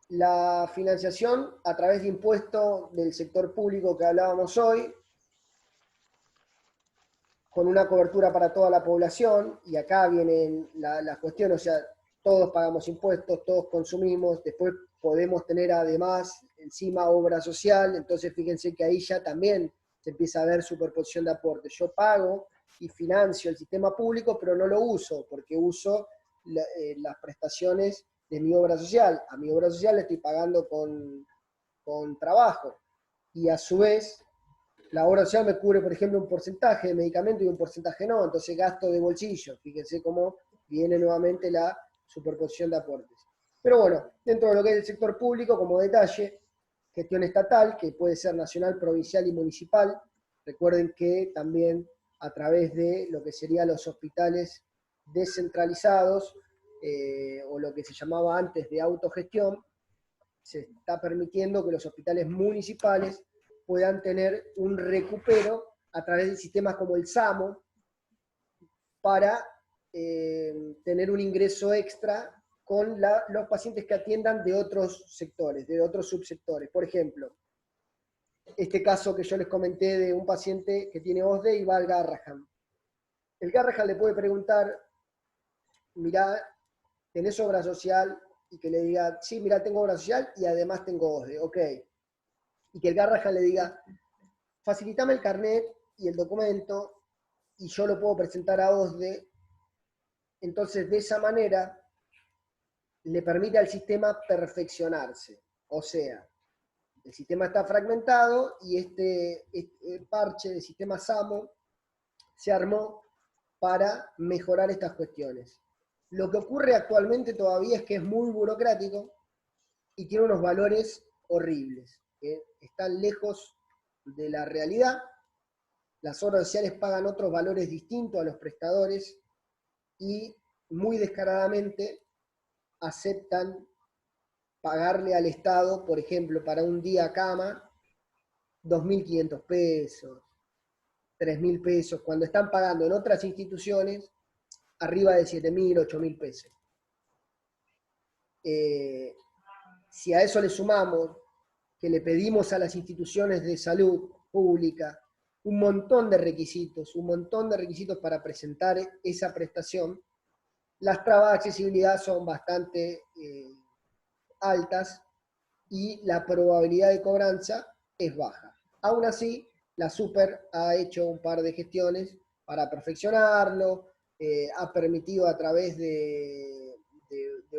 La financiación a través de impuestos del sector público que hablábamos hoy, con una cobertura para toda la población, y acá vienen las cuestiones, o sea, todos pagamos impuestos, todos consumimos, después podemos tener además encima obra social. Entonces fíjense que ahí ya también se empieza a ver superposición de aportes. Yo pago y financio el sistema público, pero no lo uso, porque uso las prestaciones de mi obra social. A mi obra social le estoy pagando con con trabajo. Y a su vez, la obra social me cubre, por ejemplo, un porcentaje de medicamento y un porcentaje no, entonces gasto de bolsillo. Fíjense cómo viene nuevamente la superposición de aportes. Pero bueno, dentro de lo que es el sector público, como detalle, gestión estatal, que puede ser nacional, provincial y municipal. Recuerden que también a través de lo que serían los hospitales descentralizados, o lo que se llamaba antes de autogestión, se está permitiendo que los hospitales municipales puedan tener un recupero a través de sistemas como el SAMO para tener un ingreso extra con los pacientes que atiendan de otros sectores, de otros subsectores. Por ejemplo, este caso que yo les comenté de un paciente que tiene OSDE y va al Garrahan. El Garrahan le puede preguntar, mirá, ¿tenés obra social? Y que le diga, sí, mirá, tengo obra social y además tengo OSDE, ok. Y que el Garrahan le diga, facilitame el carnet y el documento y yo lo puedo presentar a OSDE. Entonces, de esa manera, le permite al sistema perfeccionarse. O sea, el sistema está fragmentado y este parche del sistema SAMO se armó para mejorar estas cuestiones. Lo que ocurre actualmente todavía es que es muy burocrático y tiene unos valores horribles, que están lejos de la realidad. Las obras sociales pagan otros valores distintos a los prestadores y muy descaradamente aceptan pagarle al Estado, por ejemplo, para un día cama, 2.500 pesos, 3.000 pesos, cuando están pagando en otras instituciones arriba de 7.000, 8.000 pesos. Si a eso le sumamos que le pedimos a las instituciones de salud pública un montón de requisitos para presentar esa prestación, las trabas de accesibilidad son bastante altas y la probabilidad de cobranza es baja. Aún así, la Super ha hecho un par de gestiones para perfeccionarlo, ha permitido a través de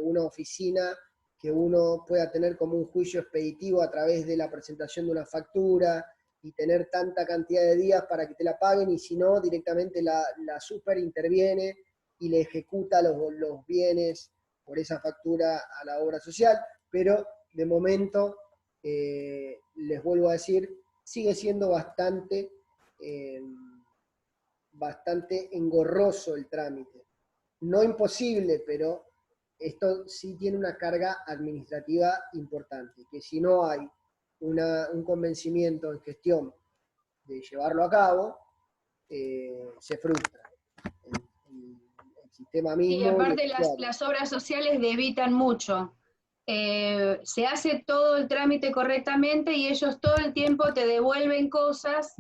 una oficina que uno pueda tener como un juicio expeditivo a través de la presentación de una factura y tener tanta cantidad de días para que te la paguen, y si no, directamente la Super interviene y le ejecuta los bienes por esa factura a la obra social, pero de momento, les vuelvo a decir, sigue siendo bastante engorroso el trámite. No imposible, pero esto sí tiene una carga administrativa importante, que si no hay un convencimiento en gestión de llevarlo a cabo, se frustra el sistema Y mismo. aparte las obras sociales debitan mucho. Se hace todo el trámite correctamente y ellos todo el tiempo te devuelven cosas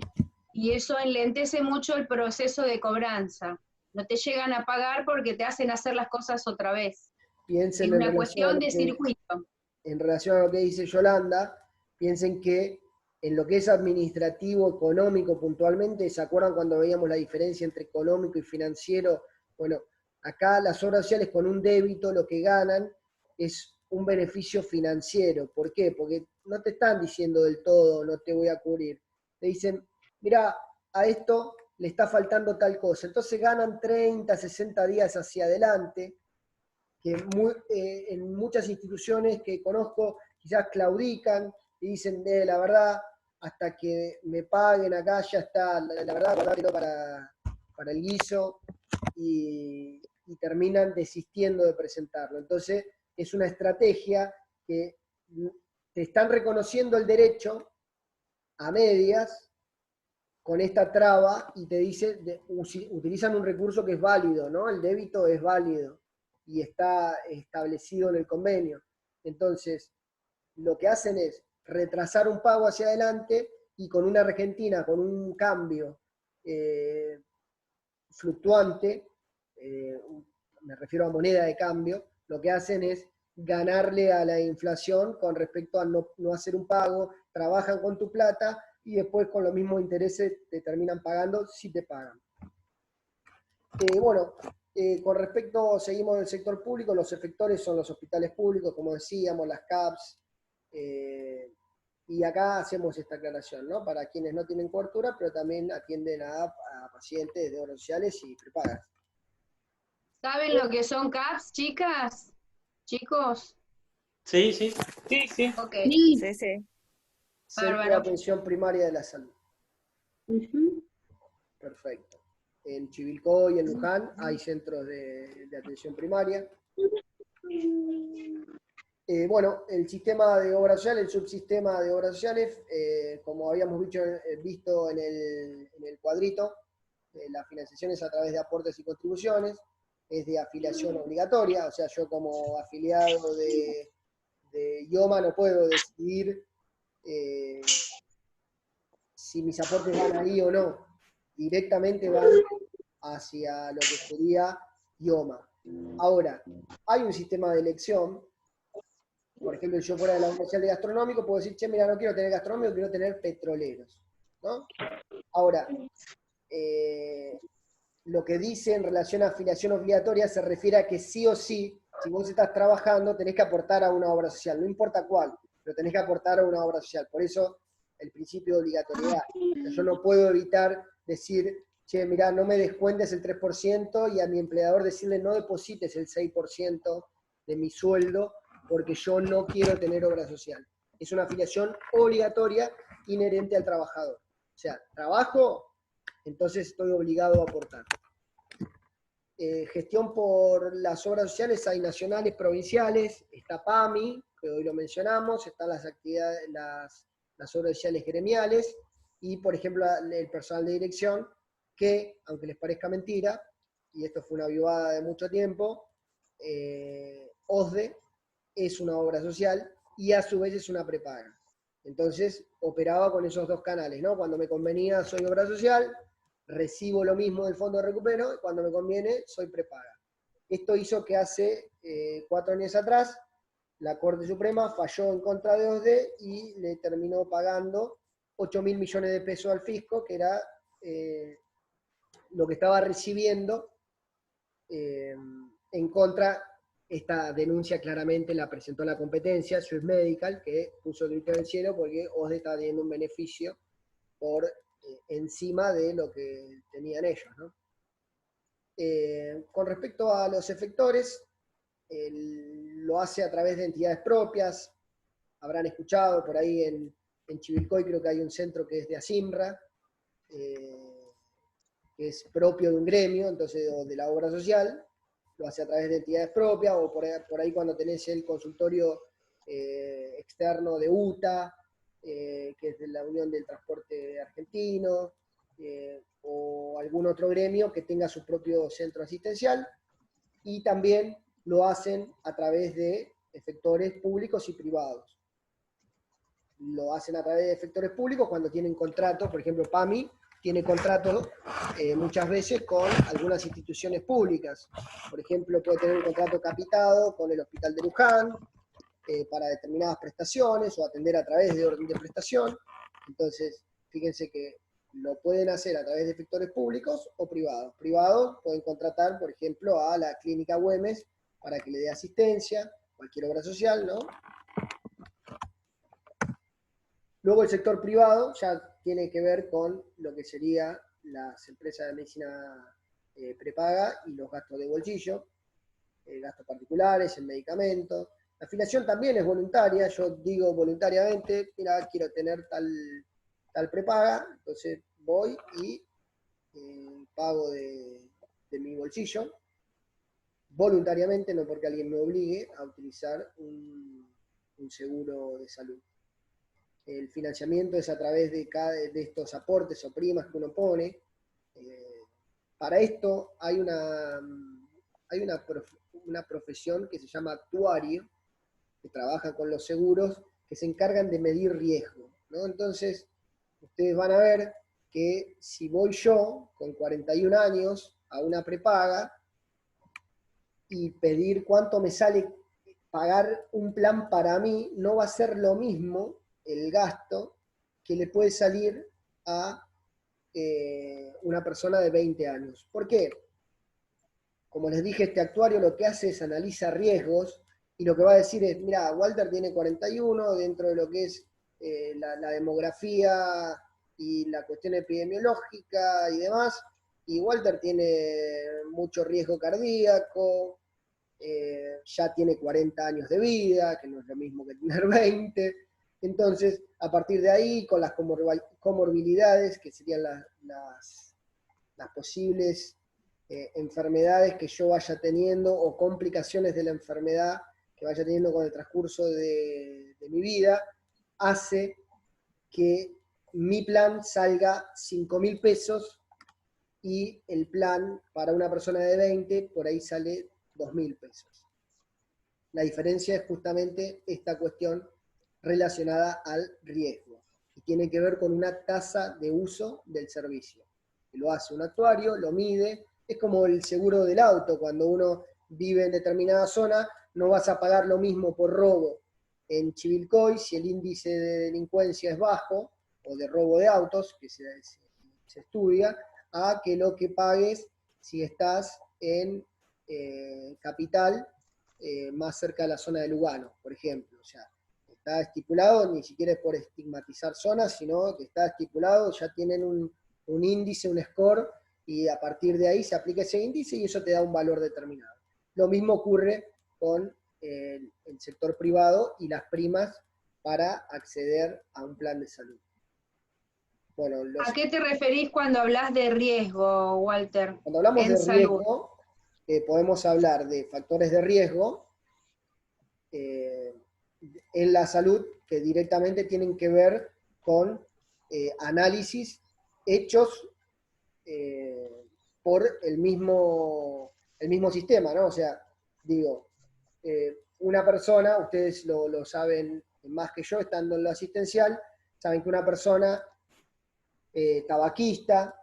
y eso enlentece mucho el proceso de cobranza. No te llegan a pagar porque te hacen hacer las cosas otra vez. Piensen Es una cuestión de circuito. En relación a lo que dice Yolanda, piensen que en lo que es administrativo, económico puntualmente, ¿se acuerdan cuando veíamos la diferencia entre económico y financiero? Bueno, acá las obras sociales con un débito lo que ganan es un beneficio financiero. ¿Por qué? Porque no te están diciendo del todo, no te voy a cubrir. Te dicen, mira, a esto le está faltando tal cosa. Entonces ganan 30, 60 días hacia adelante, que en muchas instituciones que conozco quizás claudican y dicen, la verdad, hasta que me paguen acá ya está, la verdad, para el guiso, y terminan desistiendo de presentarlo. Entonces, es una estrategia que te están reconociendo el derecho a medias con esta traba y te dice, utilizan un recurso que es válido, ¿no? El débito es válido y está establecido en el convenio. Entonces, lo que hacen es retrasar un pago hacia adelante y con una Argentina, con un cambio fluctuante, me refiero a moneda de cambio, lo que hacen es ganarle a la inflación con respecto a no hacer un pago, trabajan con tu plata y después con los mismos intereses te terminan pagando si te pagan. Bueno, con respecto, seguimos en el sector público, los efectores son los hospitales públicos, como decíamos, las CAPS, Y acá hacemos esta aclaración, ¿no? Para quienes no tienen cobertura, pero también atienden a pacientes de obras sociales y prepagas. ¿Saben lo que son CAPS, chicas? ¿Chicos? Sí, sí, sí, sí. Ok, Sí. Sí, sí. Centro de bárbaro. Atención Primaria de la Salud. Ujú. Perfecto. En Chivilcoy y en Luján hay centros de atención primaria. Bueno, el sistema de obras sociales, el subsistema de obras sociales, como habíamos visto en el cuadrito, la financiación es a través de aportes y contribuciones, es de afiliación obligatoria, o sea, yo como afiliado de IOMA no puedo decidir si mis aportes van ahí o no, directamente van hacia lo que sería IOMA. Ahora, hay un sistema de elección. Por ejemplo, yo fuera de la Universidad de Gastronómico puedo decir, che, mira, no quiero tener gastronómico, quiero tener petroleros, ¿no? Ahora, lo que dice en relación a afiliación obligatoria se refiere a que sí o sí, si vos estás trabajando, tenés que aportar a una obra social, no importa cuál, pero tenés que aportar a una obra social. Por eso, el principio de obligatoriedad. O sea, yo no puedo evitar decir, che, mira, no me descuentes el 3% y a mi empleador decirle, no deposites el 6% de mi sueldo, porque yo no quiero tener obra social. Es una afiliación obligatoria inherente al trabajador. O sea, trabajo, entonces estoy obligado a aportar. Gestión por las obras sociales, hay nacionales, provinciales, está PAMI, que hoy lo mencionamos, están las actividades, las obras sociales gremiales, y por ejemplo el personal de dirección, que, aunque les parezca mentira, y esto fue una avivada de mucho tiempo, OSDE es una obra social y a su vez es una prepaga. Entonces operaba con esos dos canales, ¿no? Cuando me convenía soy obra social, recibo lo mismo del fondo de recupero, y cuando me conviene soy prepaga. Esto hizo que hace 4 años atrás la Corte Suprema falló en contra de OSDE y le terminó pagando 8.000 millones de pesos al fisco, que era lo que estaba recibiendo en contra. Esta denuncia claramente la presentó la competencia, Swiss Medical, que puso el grito en el cielo porque OSDE está teniendo un beneficio por encima de lo que tenían ellos, ¿no? Con respecto a los efectores, lo hace a través de entidades propias. Habrán escuchado por ahí en Chivilcoy, creo que hay un centro que es de ASIMRA, que es propio de un gremio, entonces, o de la obra social. Lo hace a través de entidades propias, o por ahí cuando tenés el consultorio externo de UTA, que es de la Unión del Transporte Argentino, o algún otro gremio que tenga su propio centro asistencial, y también lo hacen a través de efectores públicos y privados. Lo hacen a través de efectores públicos cuando tienen contratos, por ejemplo, PAMI tiene contratos muchas veces con algunas instituciones públicas. Por ejemplo, puede tener un contrato capitado con el Hospital de Luján para determinadas prestaciones o atender a través de orden de prestación. Entonces, fíjense que lo pueden hacer a través de efectores públicos o privados. Privados pueden contratar, por ejemplo, a la Clínica Güemes para que le dé asistencia, cualquier obra social, ¿no? Luego el sector privado ya tiene que ver con lo que serían las empresas de medicina prepaga y los gastos de bolsillo, gastos particulares, en medicamentos. La afiliación también es voluntaria, yo digo voluntariamente, mira, quiero tener tal prepaga, entonces voy y pago de mi bolsillo, voluntariamente, no porque alguien me obligue a utilizar un seguro de salud. El financiamiento es a través de estos aportes o primas que uno pone. Para esto hay una profesión que se llama actuario, que trabaja con los seguros, que se encargan de medir riesgo, ¿no? Entonces, ustedes van a ver que si voy yo con 41 años a una prepaga y pedir cuánto me sale pagar un plan para mí, no va a ser lo mismo el gasto que le puede salir a una persona de 20 años. ¿Por qué? Como les dije, este actuario lo que hace es analiza riesgos y lo que va a decir es, mira, Walter tiene 41, dentro de lo que es la demografía y la cuestión epidemiológica y demás, y Walter tiene mucho riesgo cardíaco, ya tiene 40 años de vida, que no es lo mismo que tener 20. Entonces, a partir de ahí, con las comorbilidades, que serían las posibles enfermedades que yo vaya teniendo o complicaciones de la enfermedad que vaya teniendo con el transcurso de mi vida, hace que mi plan salga 5.000 pesos y el plan para una persona de 20 por ahí sale 2.000 pesos. La diferencia es justamente esta cuestión relacionada al riesgo y tiene que ver con una tasa de uso del servicio. Lo hace un actuario, lo mide, es como el seguro del auto, cuando uno vive en determinada zona, no vas a pagar lo mismo por robo en Chivilcoy si el índice de delincuencia es bajo, o de robo de autos, que se estudia, a que lo que pagues si estás en Capital, más cerca de la zona de Lugano, por ejemplo. O sea, está estipulado, ni siquiera es por estigmatizar zonas, sino que está estipulado, ya tienen un índice, un score, y a partir de ahí se aplica ese índice y eso te da un valor determinado. Lo mismo ocurre con el sector privado y las primas para acceder a un plan de salud. Bueno, ¿A qué te referís cuando hablas de riesgo, Walter? Cuando hablamos en de salud. riesgo, podemos hablar de factores de riesgo en la salud que directamente tienen que ver con análisis hechos por el mismo sistema, ¿no? O sea, digo, una persona, ustedes lo saben más que yo, estando en lo asistencial, saben que una persona tabaquista,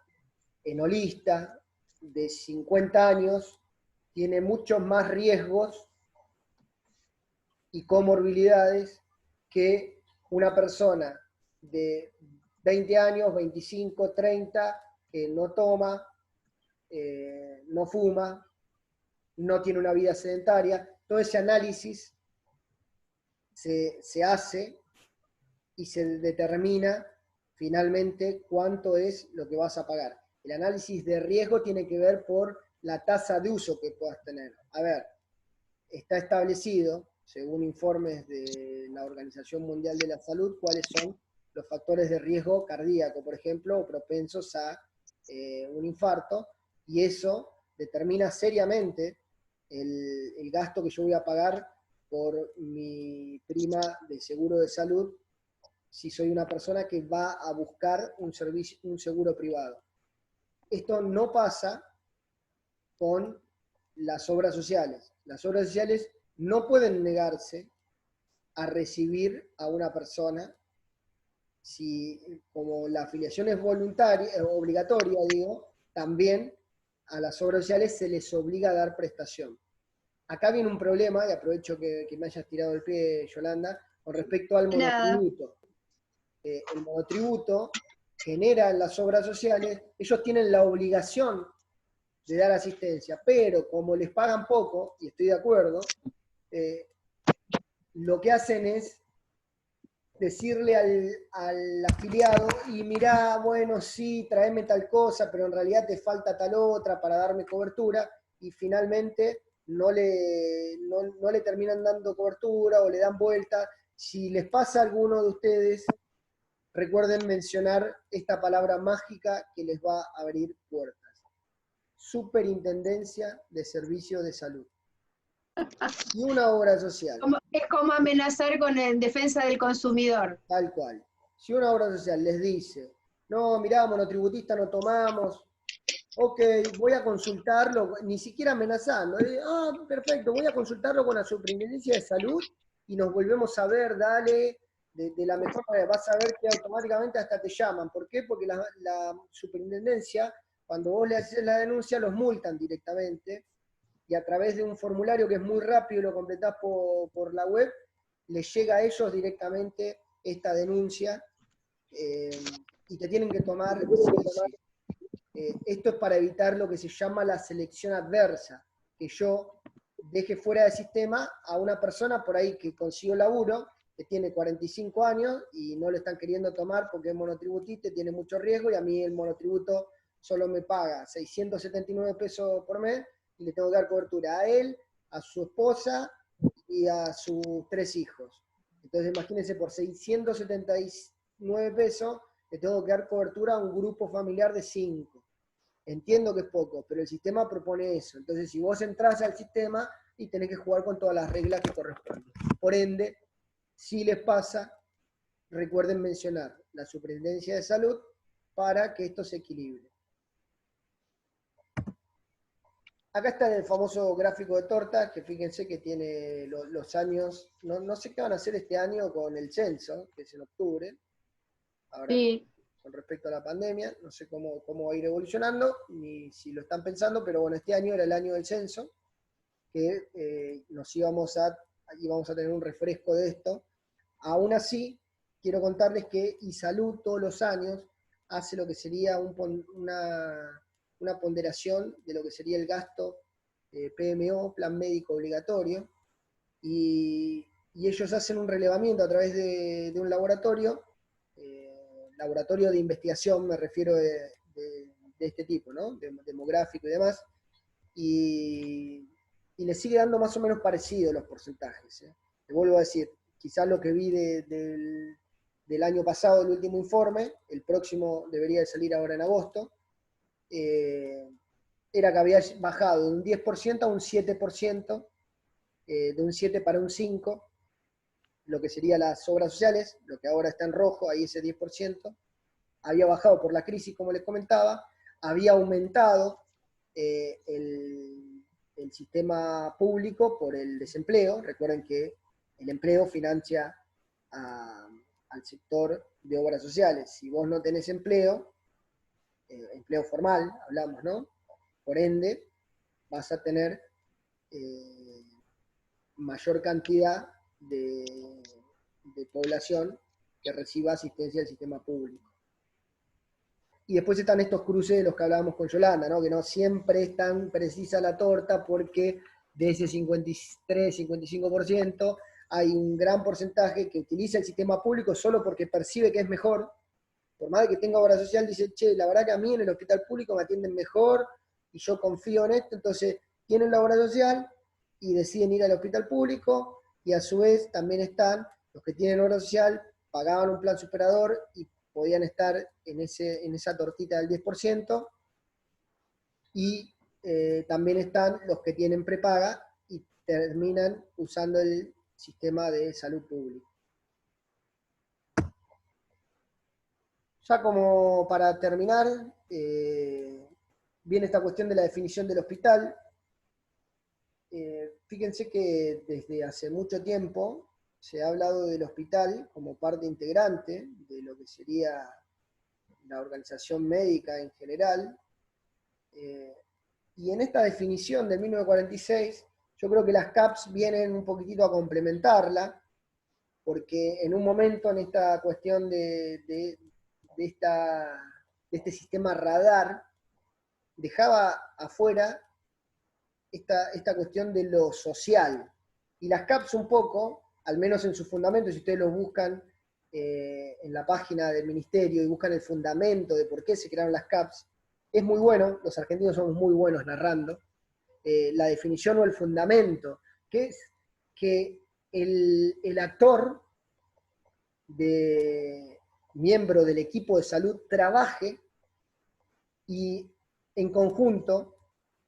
enolista, de 50 años, tiene muchos más riesgos y comorbilidades que una persona de 20 años, 25, 30, que no toma, no fuma, no tiene una vida sedentaria. Todo ese análisis se hace y se determina finalmente cuánto es lo que vas a pagar. El análisis de riesgo tiene que ver por la tasa de uso que puedas tener. A ver, está establecido, según informes de la Organización Mundial de la Salud, cuáles son los factores de riesgo cardíaco, por ejemplo, o propensos a un infarto, y eso determina seriamente el gasto que yo voy a pagar por mi prima de seguro de salud si soy una persona que va a buscar un seguro privado. Esto no pasa con las obras sociales. Las obras sociales no pueden negarse a recibir a una persona si, como la afiliación es voluntaria, obligatoria, digo, también a las obras sociales se les obliga a dar prestación. Acá viene un problema, y aprovecho que me hayas tirado el pie, Yolanda, con respecto al monotributo. El monotributo genera en las obras sociales, ellos tienen la obligación de dar asistencia, pero como les pagan poco, y estoy de acuerdo, lo que hacen es decirle al afiliado, y mirá, bueno, sí, tráeme tal cosa, pero en realidad te falta tal otra para darme cobertura, y finalmente no le terminan dando cobertura o le dan vuelta. Si les pasa a alguno de ustedes, recuerden mencionar esta palabra mágica que les va a abrir puertas. Superintendencia de Servicios de Salud. Y una obra social. Es como amenazar con en defensa del consumidor. Tal cual. Si una obra social les dice, no, mirá, monotributista no tomamos, ok, voy a consultarlo, ni siquiera amenazando, perfecto, voy a consultarlo con la Superintendencia de Salud y nos volvemos a ver, dale, de la mejor manera. Vas a ver que automáticamente hasta te llaman. ¿Por qué? Porque la Superintendencia, cuando vos le haces la denuncia, los multan directamente, y a través de un formulario que es muy rápido y lo completás por la web, les llega a ellos directamente esta denuncia y te tienen que tomar. Esto es para evitar lo que se llama la selección adversa, que yo deje fuera del sistema a una persona por ahí que consiguió laburo que tiene 45 años y no lo están queriendo tomar porque es monotributista y tiene mucho riesgo, y a mí el monotributo solo me paga 679 pesos por mes y le tengo que dar cobertura a él, a su esposa y a sus 3 hijos. Entonces imagínense, por 679 pesos le tengo que dar cobertura a un grupo familiar de 5. Entiendo que es poco, pero el sistema propone eso. Entonces, si vos entras al sistema y tenés que jugar con todas las reglas que corresponden. Por ende, si les pasa, recuerden mencionar la Superintendencia de Salud para que esto se equilibre. Acá está el famoso gráfico de torta, que fíjense que tiene los años, no sé qué van a hacer este año con el censo, que es en octubre, ahora Sí. con respecto a la pandemia, no sé cómo va a ir evolucionando, ni si lo están pensando, pero bueno, este año era el año del censo, que íbamos a tener un refresco de esto. Aún así, quiero contarles que iSalud todos los años hace lo que sería una ponderación de lo que sería el gasto PMO, Plan Médico Obligatorio, y ellos hacen un relevamiento a través de un laboratorio, laboratorio de investigación, me refiero de este tipo, ¿no? Demográfico y demás, y le sigue dando más o menos parecido los porcentajes. Te vuelvo a decir, quizás lo que vi del año pasado, el último informe, el próximo debería de salir ahora en agosto, era que había bajado de un 10% a un 7%, de un 7 para un 5, lo que serían las obras sociales, lo que ahora está en rojo, ahí ese 10%, había bajado por la crisis, como les comentaba, había aumentado el sistema público por el desempleo. Recuerden que el empleo financia al sector de obras sociales. Si vos no tenés empleo, empleo formal, hablamos, ¿no? Por ende, vas a tener mayor cantidad de población que reciba asistencia del sistema público. Y después están estos cruces de los que hablábamos con Yolanda, ¿no? Que no siempre es tan precisa la torta, porque de ese 53-55% hay un gran porcentaje que utiliza el sistema público solo porque percibe que es mejor. Por más de que tenga obra social, dice, che, la verdad que a mí en el hospital público me atienden mejor y yo confío en esto. Entonces tienen la obra social y deciden ir al hospital público, y a su vez también están los que tienen obra social, pagaban un plan superador y podían estar en esa tortita del 10%, y también están los que tienen prepaga y terminan usando el sistema de salud pública. Ya como para terminar, viene esta cuestión de la definición del hospital. Fíjense que desde hace mucho tiempo se ha hablado del hospital como parte integrante de lo que sería la organización médica en general, y en esta definición del 1946 yo creo que las CAPS vienen un poquitito a complementarla, porque en un momento en esta cuestión de este sistema radar dejaba afuera esta cuestión de lo social, y las CAPS un poco, al menos en sus fundamentos, si ustedes los buscan en la página del ministerio y buscan el fundamento de por qué se crearon las CAPS, es muy bueno, los argentinos somos muy buenos narrando, la definición o el fundamento, que es que el actor miembro del equipo de salud trabaje y en conjunto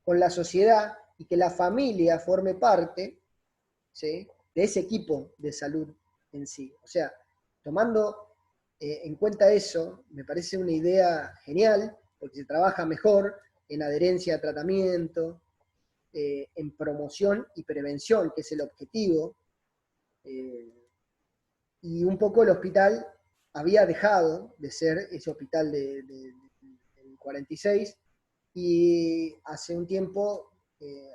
con la sociedad, y que la familia forme parte, ¿sí?, de ese equipo de salud en sí. O sea, tomando en cuenta eso, me parece una idea genial, porque se trabaja mejor en adherencia a tratamiento, en promoción y prevención, que es el objetivo, y un poco el hospital había dejado de ser ese hospital del 46, y hace un tiempo,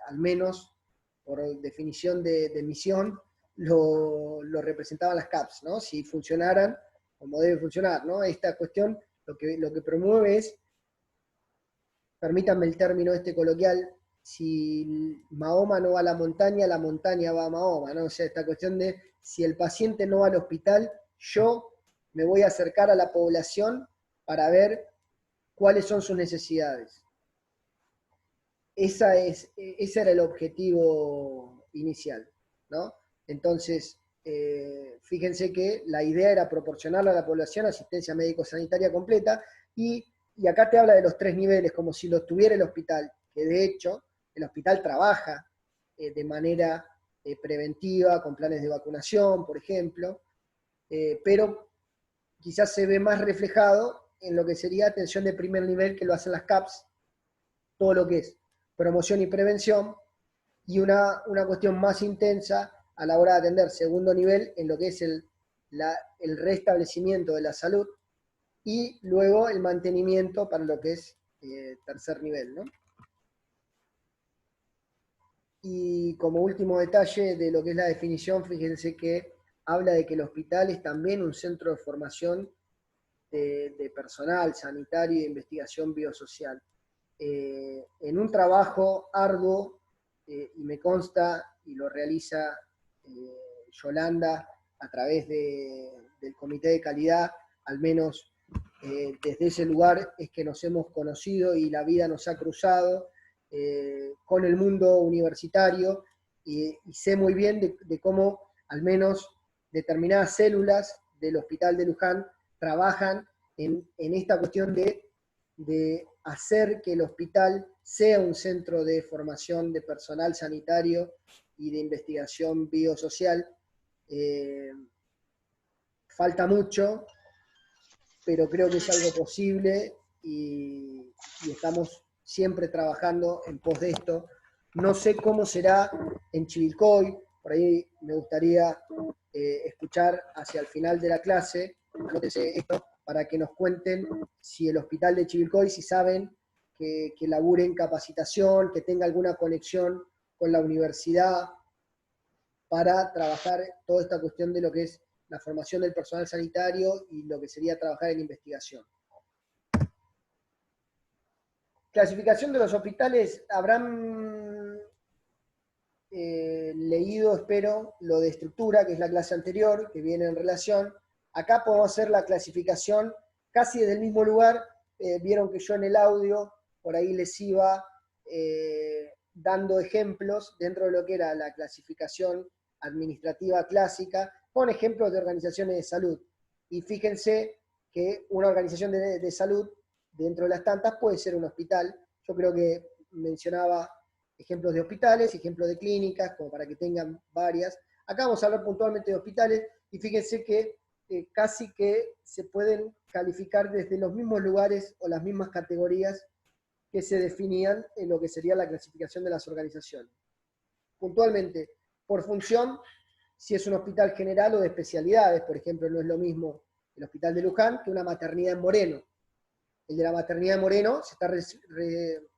al menos por definición de misión, lo representaban las CAPS, ¿no? Si funcionaran como debe funcionar, ¿no? Esta cuestión lo que promueve es, permítanme el término coloquial, si Mahoma no va a la montaña va a Mahoma, ¿no? O sea, esta cuestión de si el paciente no va al hospital, yo me voy a acercar a la población para ver cuáles son sus necesidades. Ese era el objetivo inicial, ¿no? Entonces, fíjense que la idea era proporcionarle a la población asistencia médico-sanitaria completa, y acá te habla de los 3 niveles, como si los tuviera el hospital, que de hecho el hospital trabaja de manera preventiva, con planes de vacunación, por ejemplo, pero quizás se ve más reflejado en lo que sería atención de primer nivel, que lo hacen las CAPS, todo lo que es promoción y prevención, y una cuestión más intensa a la hora de atender segundo nivel en lo que es el restablecimiento de la salud, y luego el mantenimiento para lo que es tercer nivel, ¿no? Y como último detalle de lo que es la definición, fíjense que habla de que el hospital es también un centro de formación de personal sanitario y de investigación biosocial. En un trabajo arduo, y me consta, y lo realiza Yolanda a través del Comité de Calidad, al menos desde ese lugar es que nos hemos conocido y la vida nos ha cruzado con el mundo universitario, y sé muy bien de cómo al menos determinadas células del Hospital de Luján trabajan en esta cuestión de hacer que el hospital sea un centro de formación de personal sanitario y de investigación biosocial. Falta mucho, pero creo que es algo posible, y estamos siempre trabajando en pos de esto. No sé cómo será en Chivilcoy, por ahí me gustaría escuchar hacia el final de la clase, anótese esto, para que nos cuenten si el hospital de Chivilcoy, si saben que labure en capacitación, que tenga alguna conexión con la universidad para trabajar toda esta cuestión de lo que es la formación del personal sanitario y lo que sería trabajar en investigación. Clasificación de los hospitales, habrán leído, espero, lo de estructura, que es la clase anterior, que viene en relación. Acá podemos hacer la clasificación casi desde el mismo lugar. Vieron que yo en el audio, por ahí les iba dando ejemplos dentro de lo que era la clasificación administrativa clásica, con ejemplos de organizaciones de salud. Y fíjense que una organización de salud, dentro de las tantas, puede ser un hospital. Yo creo que mencionaba ejemplos de hospitales, ejemplos de clínicas, como para que tengan varias. Acá vamos a hablar puntualmente de hospitales, y fíjense que casi que se pueden calificar desde los mismos lugares o las mismas categorías que se definían en lo que sería la clasificación de las organizaciones. Puntualmente, por función, si es un hospital general o de especialidades, por ejemplo, no es lo mismo el hospital de Luján que una maternidad en Moreno. El de la maternidad en Moreno se está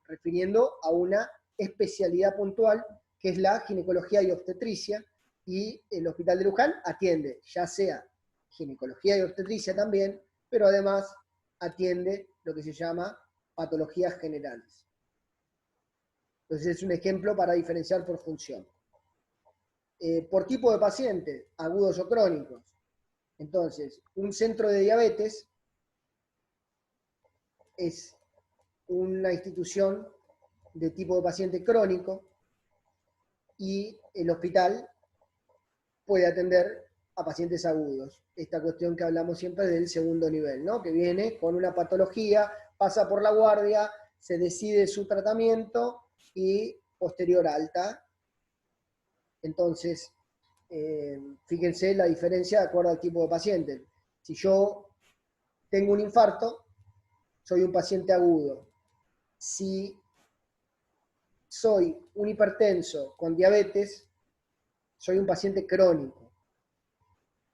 refiriendo a una especialidad puntual, que es la ginecología y obstetricia, y el hospital de Luján atiende ya sea ginecología y obstetricia también, pero además atiende lo que se llama patologías generales. Entonces es un ejemplo para diferenciar por función. Por tipo de paciente, agudos o crónicos. Entonces, un centro de diabetes es una institución de tipo de paciente crónico, y el hospital puede atender a pacientes agudos. Esta cuestión que hablamos siempre del segundo nivel, ¿no? Que viene con una patología, pasa por la guardia, se decide su tratamiento y posterior alta. Entonces, fíjense la diferencia de acuerdo al tipo de paciente. Si yo tengo un infarto, soy un paciente agudo. Si soy un hipertenso con diabetes, soy un paciente crónico,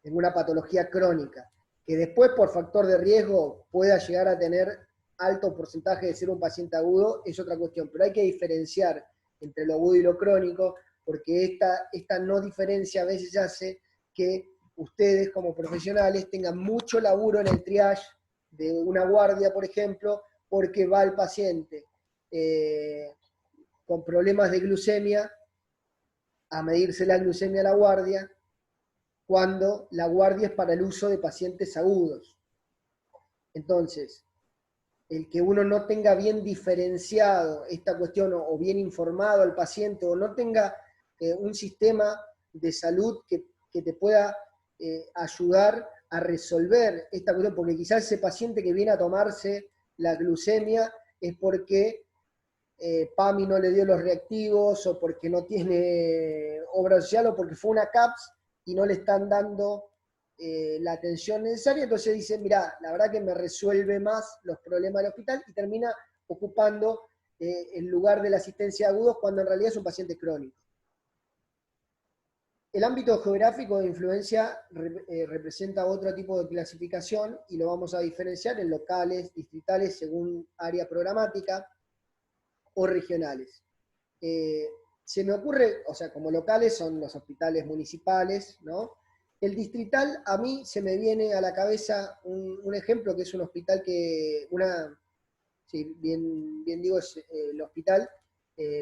en una patología crónica, que después por factor de riesgo pueda llegar a tener alto porcentaje de ser un paciente agudo, es otra cuestión, pero hay que diferenciar entre lo agudo y lo crónico, porque esta no diferencia a veces hace que ustedes como profesionales tengan mucho laburo en el triage de una guardia, por ejemplo, porque va el paciente con problemas de glucemia a medirse la glucemia a la guardia, cuando la guardia es para el uso de pacientes agudos. Entonces, el que uno no tenga bien diferenciado esta cuestión o bien informado al paciente o no tenga un sistema de salud que te pueda ayudar a resolver esta cuestión, porque quizás ese paciente que viene a tomarse la glucemia es porque PAMI no le dio los reactivos o porque no tiene obra social o porque fue una CAPS y no le están dando la atención necesaria, entonces dice, mira, la verdad que me resuelve más los problemas del hospital y termina ocupando el lugar de la asistencia de agudos cuando en realidad es un paciente crónico. El ámbito geográfico de influencia representa otro tipo de clasificación y lo vamos a diferenciar en locales, distritales según área programática o regionales. Se me ocurre, o sea, como locales son los hospitales municipales, ¿no? El distrital, a mí se me viene a la cabeza un ejemplo que es un hospital sí, bien digo, es el hospital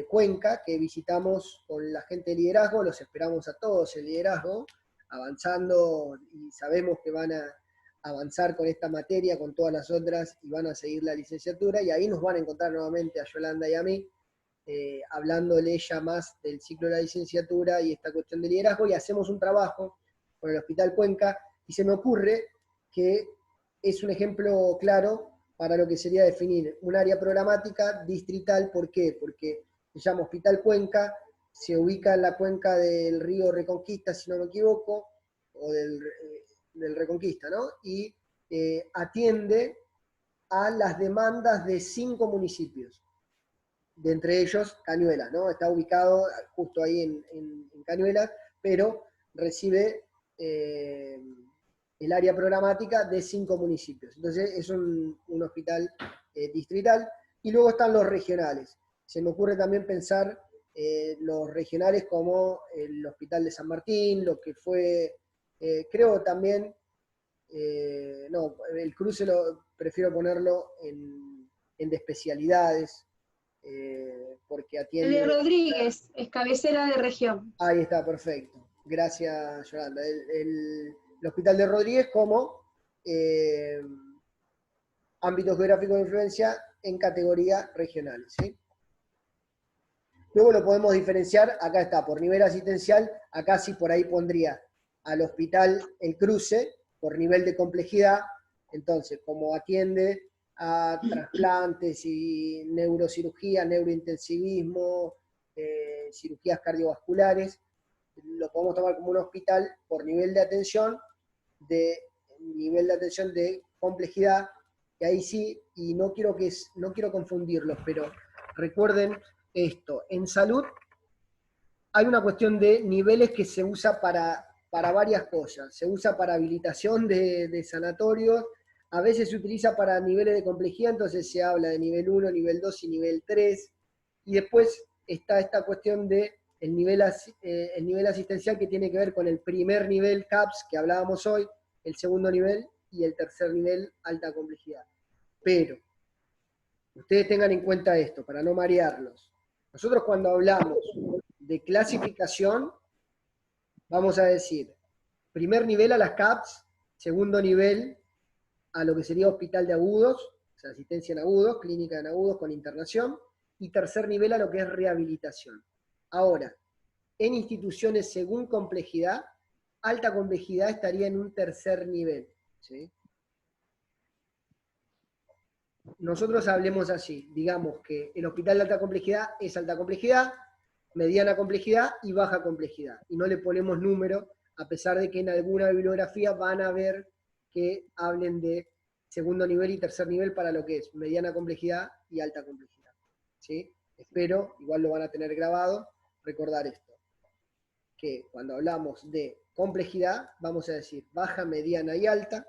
Cuenca, que visitamos con la gente de liderazgo, los esperamos a todos el liderazgo, avanzando y sabemos que van a avanzar con esta materia, con todas las otras, y van a seguir la licenciatura, y ahí nos van a encontrar nuevamente a Yolanda y a mí, hablándole ella más del ciclo de la licenciatura y esta cuestión de liderazgo, y hacemos un trabajo con el Hospital Cuenca, y se me ocurre que es un ejemplo claro para lo que sería definir un área programática distrital. ¿Por qué? Porque se llama Hospital Cuenca, se ubica en la cuenca del río Reconquista, si no me equivoco, o del Reconquista, ¿no? Y atiende a las demandas de 5 municipios, de entre ellos Cañuelas, ¿no? Está ubicado justo ahí en Cañuelas, pero recibe el área programática de 5 municipios. Entonces es un hospital distrital. Y luego están los regionales. Se me ocurre también pensar los regionales como el Hospital de San Martín, lo que fue, creo también, no, el cruce prefiero ponerlo en de especialidades, porque El de atiende... Rodríguez, es cabecera de región. Ahí está, perfecto. Gracias, Yolanda. El Hospital de Rodríguez como ámbito geográfico de influencia en categoría regional, ¿sí? Luego lo podemos diferenciar, acá está, por nivel asistencial, acá sí por ahí pondría al hospital El Cruce, por nivel de complejidad, entonces como atiende a trasplantes y neurocirugía, neurointensivismo, cirugías cardiovasculares, lo podemos tomar como un hospital por nivel de atención de complejidad, que ahí sí, y no quiero confundirlos, pero recuerden esto, en salud hay una cuestión de niveles que se usa para varias cosas. Se usa para habilitación de sanatorios, a veces se utiliza para niveles de complejidad, entonces se habla de nivel 1, nivel 2 y nivel 3, y después está esta cuestión de el nivel asistencial, que tiene que ver con el primer nivel CAPS que hablábamos hoy, el segundo nivel y el tercer nivel alta complejidad. Pero ustedes tengan en cuenta esto, para no marearlos. Nosotros cuando hablamos de clasificación, vamos a decir, primer nivel a las CAPS, segundo nivel a lo que sería hospital de agudos, o sea, asistencia en agudos, clínica en agudos con internación, y tercer nivel a lo que es rehabilitación. Ahora, en instituciones según complejidad, alta complejidad estaría en un tercer nivel, ¿sí? Nosotros hablemos así, digamos que el hospital de alta complejidad es alta complejidad, mediana complejidad y baja complejidad. Y no le ponemos número, a pesar de que en alguna bibliografía van a ver que hablen de segundo nivel y tercer nivel para lo que es mediana complejidad y alta complejidad, ¿sí? Espero, igual lo van a tener grabado, recordar esto, que cuando hablamos de complejidad vamos a decir baja, mediana y alta,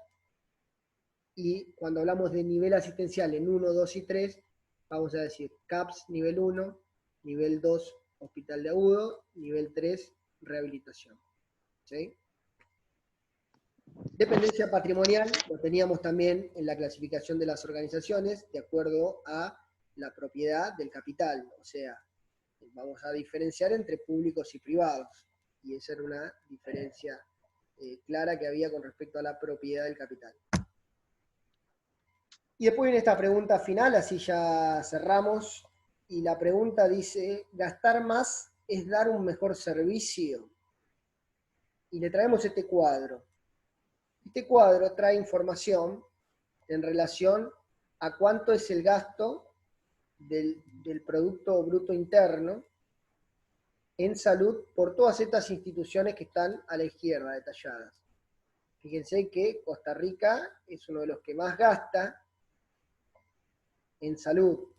y cuando hablamos de nivel asistencial en 1, 2 y 3, vamos a decir CAPS nivel 1, nivel 2 hospital de agudo, nivel 3 rehabilitación, ¿sí? Dependencia patrimonial lo teníamos también en la clasificación de las organizaciones de acuerdo a la propiedad del capital, o sea, vamos a diferenciar entre públicos y privados, y esa era una diferencia clara que había con respecto a la propiedad del capital. Y después viene esta pregunta final, así ya cerramos, y la pregunta dice, ¿gastar más es dar un mejor servicio? Y le traemos este cuadro. Este cuadro trae información en relación a cuánto es el gasto del Producto Bruto Interno en salud por todas estas instituciones que están a la izquierda detalladas. Fíjense que Costa Rica es uno de los que más gasta en salud.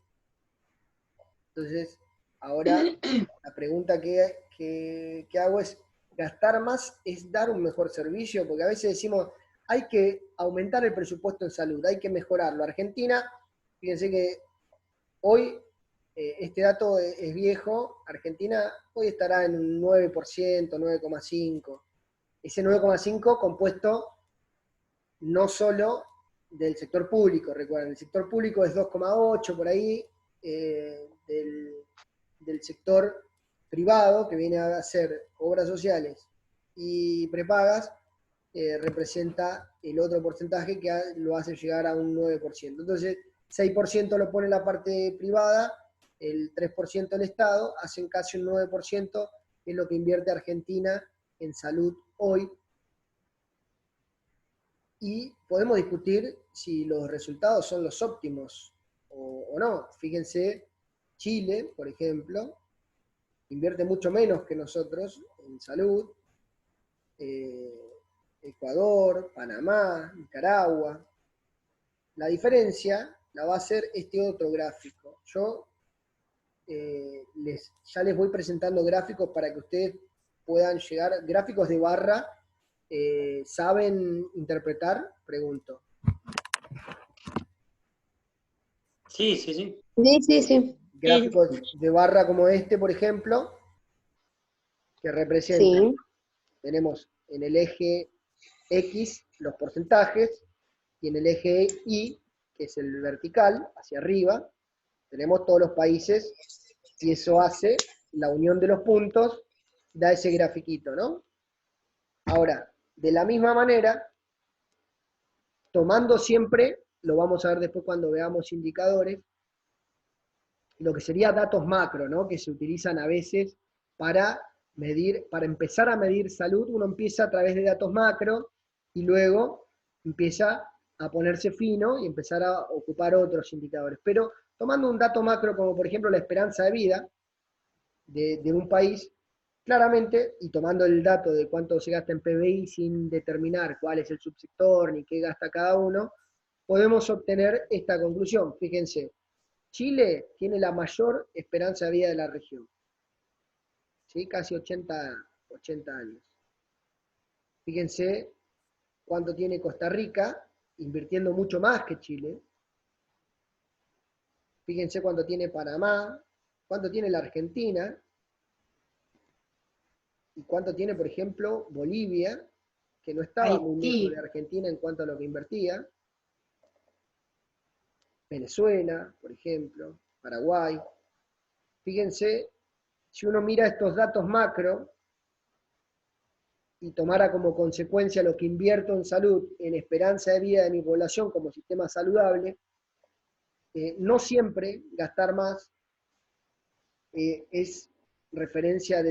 Entonces, ahora la pregunta que hago es, ¿gastar más es dar un mejor servicio? Porque a veces decimos, hay que aumentar el presupuesto en salud, hay que mejorarlo. Argentina, fíjense que hoy, este dato es viejo, Argentina hoy estará en un 9%, 9,5%. Ese 9,5% compuesto no solo del sector público, recuerden, el sector público es 2,8% por ahí, del sector privado, que viene a hacer obras sociales y prepagas, representa el otro porcentaje que lo hace llegar a un 9%. Entonces, 6% lo pone la parte privada, el 3% el Estado, hacen casi un 9%, que es lo que invierte Argentina en salud hoy. Y podemos discutir si los resultados son los óptimos o no. Fíjense, Chile, por ejemplo, invierte mucho menos que nosotros en salud, Ecuador, Panamá, Nicaragua. La diferencia la va a hacer este otro gráfico. Yo ya les voy presentando gráficos para que ustedes puedan llegar, gráficos de barra. ¿Saben interpretar? Pregunto. Sí, sí, sí. Sí, sí, sí. Gráficos de barra como este, por ejemplo, que representan, Sí. tenemos en el eje X los porcentajes, y en el eje Y, que es el vertical, hacia arriba, tenemos todos los países, y eso hace la unión de los puntos, da ese grafiquito, ¿no? Ahora, de la misma manera, tomando siempre, lo vamos a ver después cuando veamos indicadores, lo que sería datos macro, ¿no? Que se utilizan a veces para medir, para empezar a medir salud, uno empieza a través de datos macro y luego empieza a ponerse fino y empezar a ocupar otros indicadores. Pero tomando un dato macro como por ejemplo la esperanza de vida de un país, claramente, y tomando el dato de cuánto se gasta en PBI sin determinar cuál es el subsector ni qué gasta cada uno, podemos obtener esta conclusión. Fíjense, Chile tiene la mayor esperanza de vida de la región, ¿sí? Casi 80 años. Fíjense cuánto tiene Costa Rica, invirtiendo mucho más que Chile. Fíjense cuánto tiene Panamá, cuánto tiene la Argentina, y cuánto tiene, por ejemplo, Bolivia, que no estaba muy lejos de Argentina en cuanto a lo que invertía. Venezuela, por ejemplo, Paraguay. Fíjense, si uno mira estos datos macro y tomara como consecuencia lo que invierto en salud, en esperanza de vida de mi población como sistema saludable, no siempre gastar más es referencia de